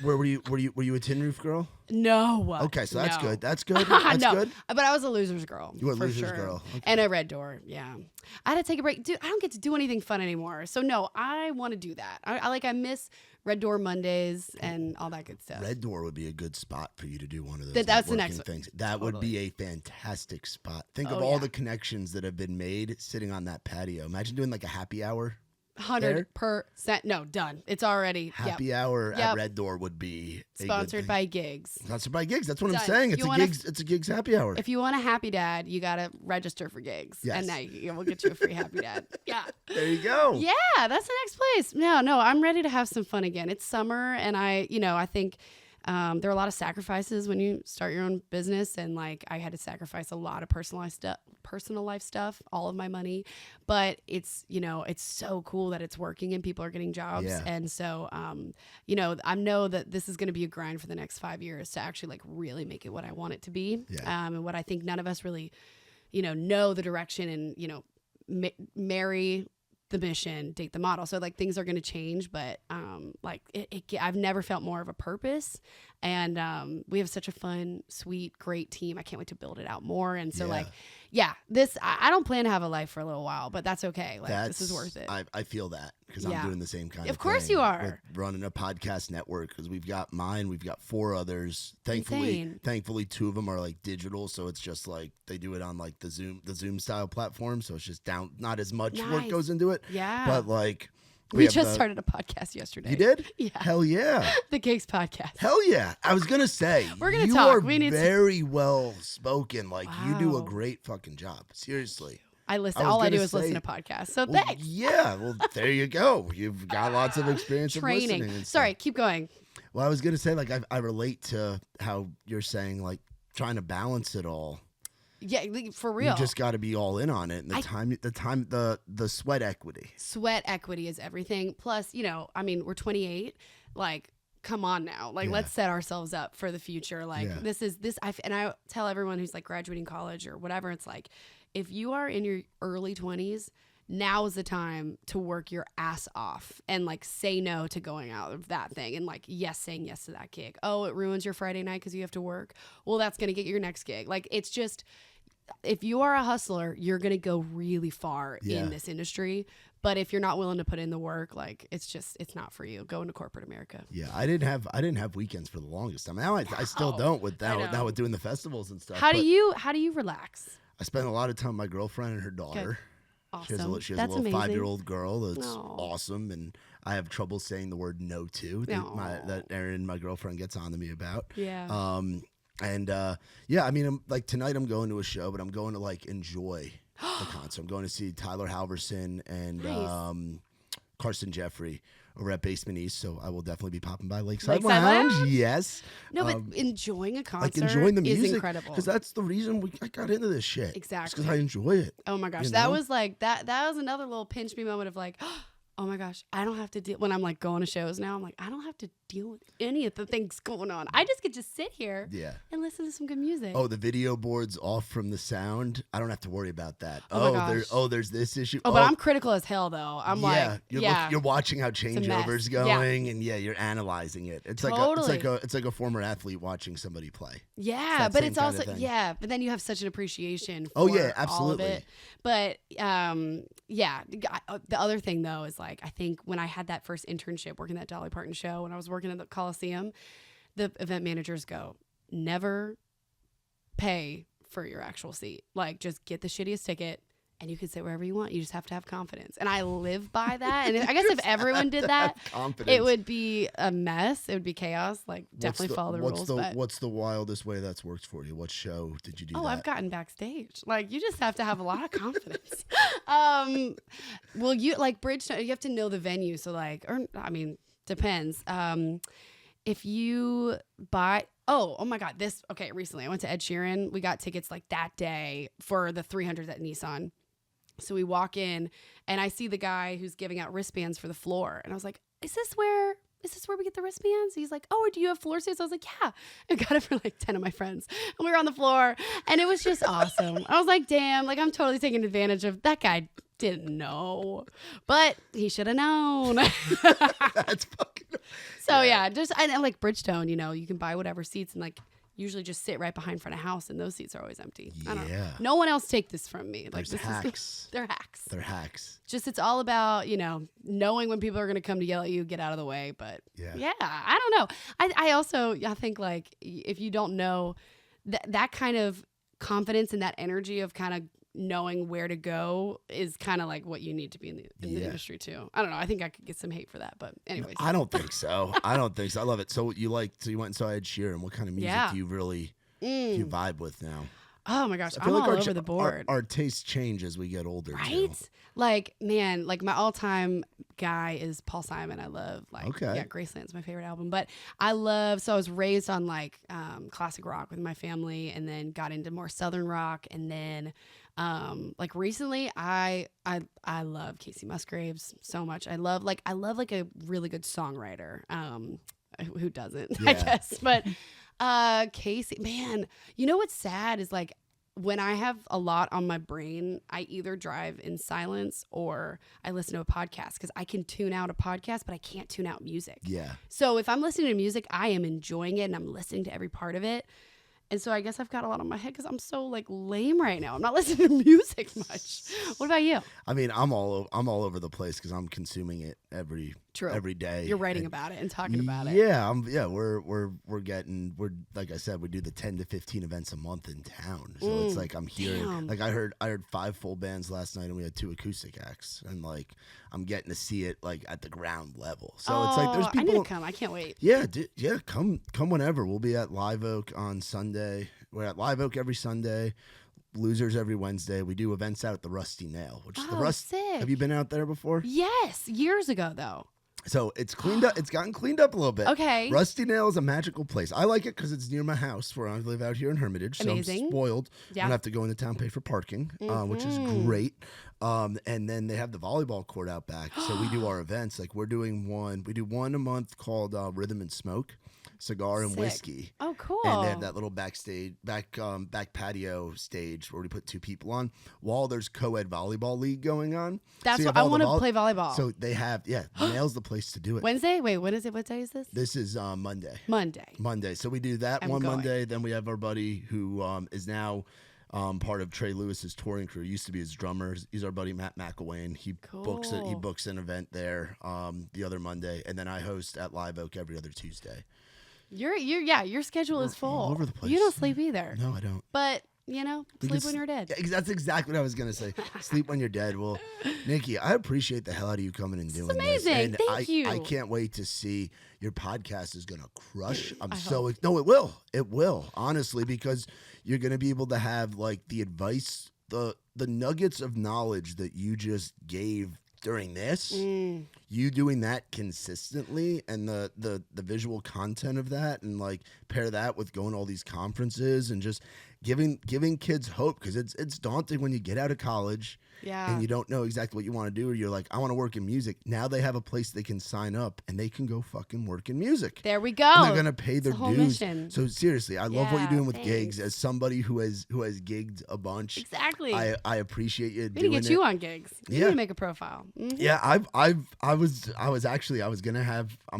Where were you a Tin Roof girl? No. Okay, so that's good. That's good. That's good. But I was a Loser's girl. You were a for Loser's sure. girl. Okay. And a Red Door. Yeah. I had to take a break. Dude, I don't get to do anything fun anymore. So no, I want to do that. I miss Red Door Mondays and all that good stuff. Red Door would be a good spot for you to do one of those. That's the next things. That would be a fantastic spot. Think of all the connections that have been made sitting on that patio. Imagine doing like a happy hour. 100%. No, done. It's already happy hour at Red Door would be sponsored by Giggs. Sponsored by Giggs. That's what I'm saying. It's a Giggs happy hour. If you want a happy dad, you gotta register for Giggs. Yes. And now we'll get you a free happy dad. Yeah. There you go. Yeah, that's the next place. No, I'm ready to have some fun again. It's summer, and I think there are a lot of sacrifices when you start your own business, and like I had to sacrifice a lot of personal life stuff, all of my money, but it's, you know, it's so cool that it's working and people are getting jobs. Yeah. And so, you know, I know that this is going to be a grind for the next 5 years to actually like really make it what I want it to be. Yeah. And what I think none of us really, you know the direction and, you know, marry the mission, date the model. So like things are going to change, but like I've never felt more of a purpose, and we have such a fun, sweet, great team. I can't wait to build it out more. And so like, yeah, this I don't plan to have a life for a little while, but that's okay. Like this is worth it. I feel that because I'm doing the same kind of thing. Of course you are. With running a podcast network, because we've got mine, we've got 4 others. Thankfully 2 of them are like digital, so it's just like they do it on like the Zoom style platform, so it's just not as much work goes into it. Yeah. But like we just started a podcast yesterday. You did? Yeah. Hell yeah. The Giggs podcast. Hell yeah. I was going to say, we're going to you talk. are very well spoken. Like you do a great fucking job. Seriously. I listen. All I do is listen to podcasts. So thanks. Yeah. Well, there you go. You've got lots of experience training. Of listening. Sorry, keep going. Well, I was going to say, like, I relate to how you're saying, like, trying to balance it all. Yeah, for real. You just got to be all in on it. And the sweat equity. Sweat equity is everything. Plus, you know, I mean, we're 28. Like, come on now. Like, let's set ourselves up for the future. Like, and I tell everyone who's like graduating college or whatever, it's like, if you are in your early 20s, now is the time to work your ass off and like say no to going out of that thing and like saying yes to that gig. Oh, it ruins your Friday night because you have to work. Well, that's going to get your next gig. Like, it's just, if you are a hustler, you're going to go really far in this industry. But if you're not willing to put in the work, like it's not for you. Go into corporate America. Yeah, I didn't have weekends for the longest time. Now I still don't with now with doing the festivals and stuff. How do you relax? I spend a lot of time with my girlfriend and her daughter. Good. Awesome. She has a little 5-year-old girl that's awesome, and I have trouble saying the word no to that Erin, my girlfriend, gets on to me about. Yeah. I mean, like tonight I'm going to a show, but I'm going to like enjoy the concert. I'm going to see Tyler Halverson and Carson Jeffrey over at Basement East, so I will definitely be popping by Lakeside Lounge. Yes. No, but enjoying a concert, like enjoying the music, is incredible. Because that's the reason I got into this shit. Exactly. Because I enjoy it. Oh my gosh, that was like that was another little pinch me moment of like, oh my gosh, I don't have to deal when I'm like going to shows now. I'm like, I don't have to deal with any of the things going on. I just get to sit here and listen to some good music. Oh, the video board's off from the sound. I don't have to worry about that. Oh my gosh. There's this issue. Oh, but I'm critical as hell though. I'm you're watching how changeover's going, and you're analyzing it. It's like a former athlete watching somebody play. Yeah, but it's also but then you have such an appreciation for absolutely. all of it. But the other thing though is like, I think when I had that first internship working that Dolly Parton show, when I was working at the Coliseum, the event managers go, never pay for your actual seat. Like, just get the shittiest ticket and you can sit wherever you want. You just have to have confidence. And I live by that. And I guess if everyone did that, it would be a mess. It would be chaos. Like, definitely follow the rules. What's the wildest way that's worked for you? What show did you do that? I've gotten backstage. Like, you just have to have a lot of confidence. Well, you like Bridgestone, you have to know the venue. So like, depends. If you buy, oh my God, recently I went to Ed Sheeran. We got tickets like that day for the 300s at Nissan. So we walk in and I see the guy who's giving out wristbands for the floor. And I was like, is this where we get the wristbands? He's like, oh, do you have floor seats? I was like, yeah. I got it for like 10 of my friends. And we were on the floor and it was just awesome. I was like, damn, like I'm totally taking advantage of that guy. Didn't know, but he should have known. That's fucking. So yeah, just and like Bridgestone, you can buy whatever seats and like usually just sit right behind front of house, and those seats are always empty. Yeah. I don't know. No one else take this from me. Like, they're hacks. They're hacks. They're hacks. Just it's all about knowing when people are going to come to yell at you, get out of the way. But yeah, I don't know. I think like if you don't know that kind of confidence and that energy of kind of knowing where to go is kind of like what you need to be in the industry too. I don't know. I think I could get some hate for that, but anyways. I don't think so. I love it. So you went and saw Ed Sheeran. What kind of music do you really do you vibe with now? Oh my gosh, I I'm feel all like over the board. Our tastes change as we get older, right? too. Like, man, like my all-time guy is Paul Simon. I love, like, Okay. yeah, Graceland's my favorite album. But I was raised on like classic rock with my family, and then got into more southern rock, and then like recently I love Casey Musgraves so much. I love like a really good songwriter. Who doesn't? I guess. But Casey, man, you know what's sad is like, when I have a lot on my brain, I either drive in silence or I listen to a podcast, because I can tune out a podcast, but I can't tune out music. Yeah. So if I'm listening to music, I am enjoying it and I'm listening to every part of it. And so I guess I've got a lot on my head because I'm so like lame right now. I'm not listening to music much. What about you? I mean, I'm all over the place because I'm consuming it every day. You're writing about it and talking about it. Yeah, we're like I said, we do the 10 to 15 events a month in town. So it's like I'm hearing, damn. like I heard 5 full bands last night, and we had 2 acoustic acts, and like I'm getting to see it like at the ground level. So it's like there's people. I need to come. I can't wait. Yeah, come whenever. We'll be at Live Oak on Sunday. We're at Live Oak every Sunday. Losers every Wednesday. We do events out at the Rusty Nail, which is the sick. Have you been out there before? Yes, years ago though. So it's cleaned up. It's gotten cleaned up a little bit. Okay. Rusty Nail is a magical place. I like it because it's near my house where I live out here in Hermitage. Amazing. So I'm spoiled. Yeah. I don't have to go into town, pay for parking, which is great. And then they have the volleyball court out back. So we do our events. Like we do one a month called Rhythm and Smoke, cigar and Sick. whiskey. Oh, cool. And they have that little back patio stage where we put 2 people on while there's co-ed volleyball league going on. That's so what I want to play volleyball. So they have, Nail's the place to do it. Wednesday? Wait, when is it? What day is this? This is Monday. Monday. So we do that I'm one going. Monday. Then we have our buddy who is now part of Trey Lewis's touring crew. Used to be his drummer. He's our buddy Matt McElwain. He books it. He books an event there the other Monday, and then I host at Live Oak every other Tuesday. Your schedule is full. All over the place. You don't sleep either. No, I don't. But sleep when you're dead. Yeah, that's exactly what I was gonna say. Sleep when you're dead. Well, Nikki, I appreciate the hell out of you coming and doing this. Amazing. And Thank you. I can't wait to see your podcast is gonna crush. It will, honestly, because you're gonna be able to have like the advice, the nuggets of knowledge that you just gave during this. You doing that consistently, and the visual content of that, and like pair that with going to all these conferences and just giving kids hope, because it's daunting when you get out of college and you don't know exactly what you want to do, or you're like, I want to work in music. Now they have a place they can sign up and they can go fucking work in music. There we go. And they're gonna pay their dues. Mission. So seriously, I love what you're doing with thanks. gigs. As somebody who has gigged a bunch, Exactly. I appreciate you We doing need to get you on gigs. You need to make a profile. Mm-hmm. Yeah, I'm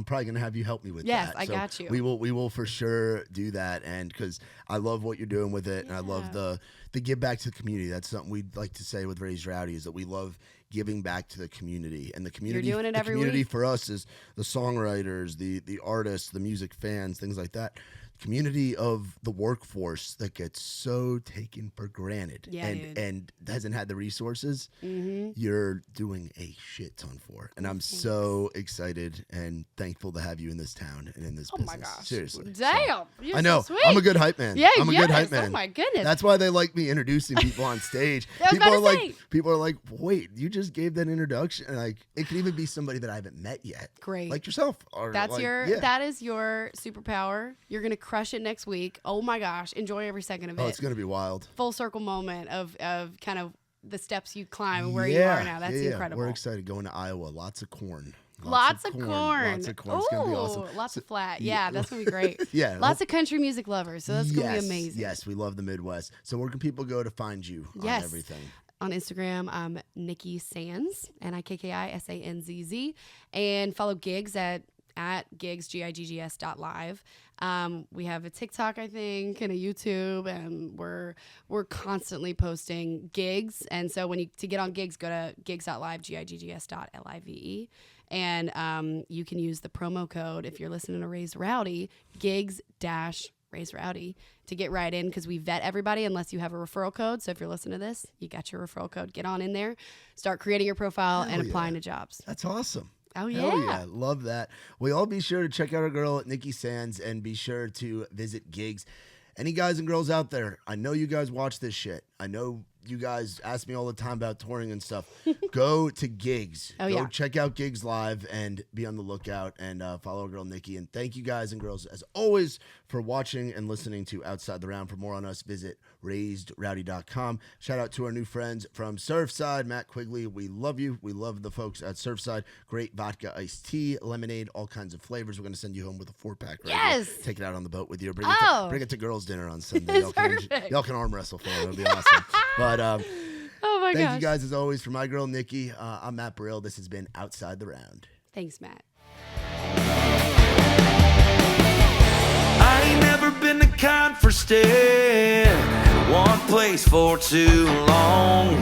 probably gonna have you help me with that. Yes, I got you. We will for sure do that, and because I love what you're doing with it, and I love the give back to the community. That's something we'd like to say with Raised Rowdy, is that we love giving back to the community, and the community. You're doing it every community week. For us is the songwriters, the artists, the music fans, things like that. Community of the workforce that gets so taken for granted, and hasn't had the resources. You're doing a shit ton for, and I'm so excited and thankful to have you in this town and in this business. Oh my gosh! Seriously, Damn, you're I know. So sweet. I'm a good hype man. Yeah, I'm a good hype man. Oh my goodness. That's why they like me introducing people on stage. People are like, wait, you just gave that introduction, and like it could even be somebody that I haven't met yet. Great, like yourself. Or that is your superpower. You're gonna crush it next week. Oh my gosh, enjoy every second of it. Oh, it's gonna be wild. Full circle moment of kind of the steps you climb and where you are now. That's incredible. We're excited going to Iowa. Lots of corn. Lots of corn. Lots of corn. It's gonna be awesome. Lots of flat. Yeah, that's gonna be great. Lots of country music lovers. So that's gonna be amazing. Yes, we love the Midwest. So where can people go to find you on everything? On Instagram, I'm Nikki Sanz, NIKKISANZZ, and follow Giggs at Giggs, GIGGS.live. We have a TikTok, I think, and a YouTube, and we're constantly posting gigs. And so to get on Giggs, go to gigs.live, GIGGS.live. And you can use the promo code, if you're listening to Raised Rowdy, Giggs-Raised Rowdy, to get right in, because we vet everybody unless you have a referral code. So if you're listening to this, you got your referral code. Get on in there, start creating your profile, and applying to jobs. That's awesome. Oh, yeah. Hell yeah. Love that. We all be sure to check out our girl, Nikki Sanz, and be sure to visit Giggs. any guys and girls out there, I know you guys watch this shit. I know you guys ask me all the time about touring and stuff. Go to Giggs. Go check out Giggs live and be on the lookout, and follow our girl Nikki. And thank you guys and girls as always for watching and listening to Outside the Round. For more on us, visit raisedrowdy.com. Shout out to our new friends from Surfside, Matt Quigley. We love you. We love the folks at Surfside. Great vodka iced tea, lemonade, all kinds of flavors. We're going to send you home with a 4-pack. Yes. Here. Take it out on the boat with you. Bring it to girls' dinner on Sunday. Y'all can arm wrestle for it. It'll be awesome. But oh my thank you guys as always. For my girl Nikki, I'm Matt Burrill. This has been Outside the Round. Thanks, Matt. I ain't never been the kind for staying in one place for too long.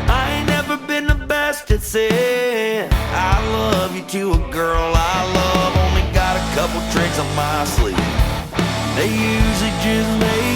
I ain't never been the best at saying I love you to a girl I love. Only got a couple tricks on my sleeve. They usually just make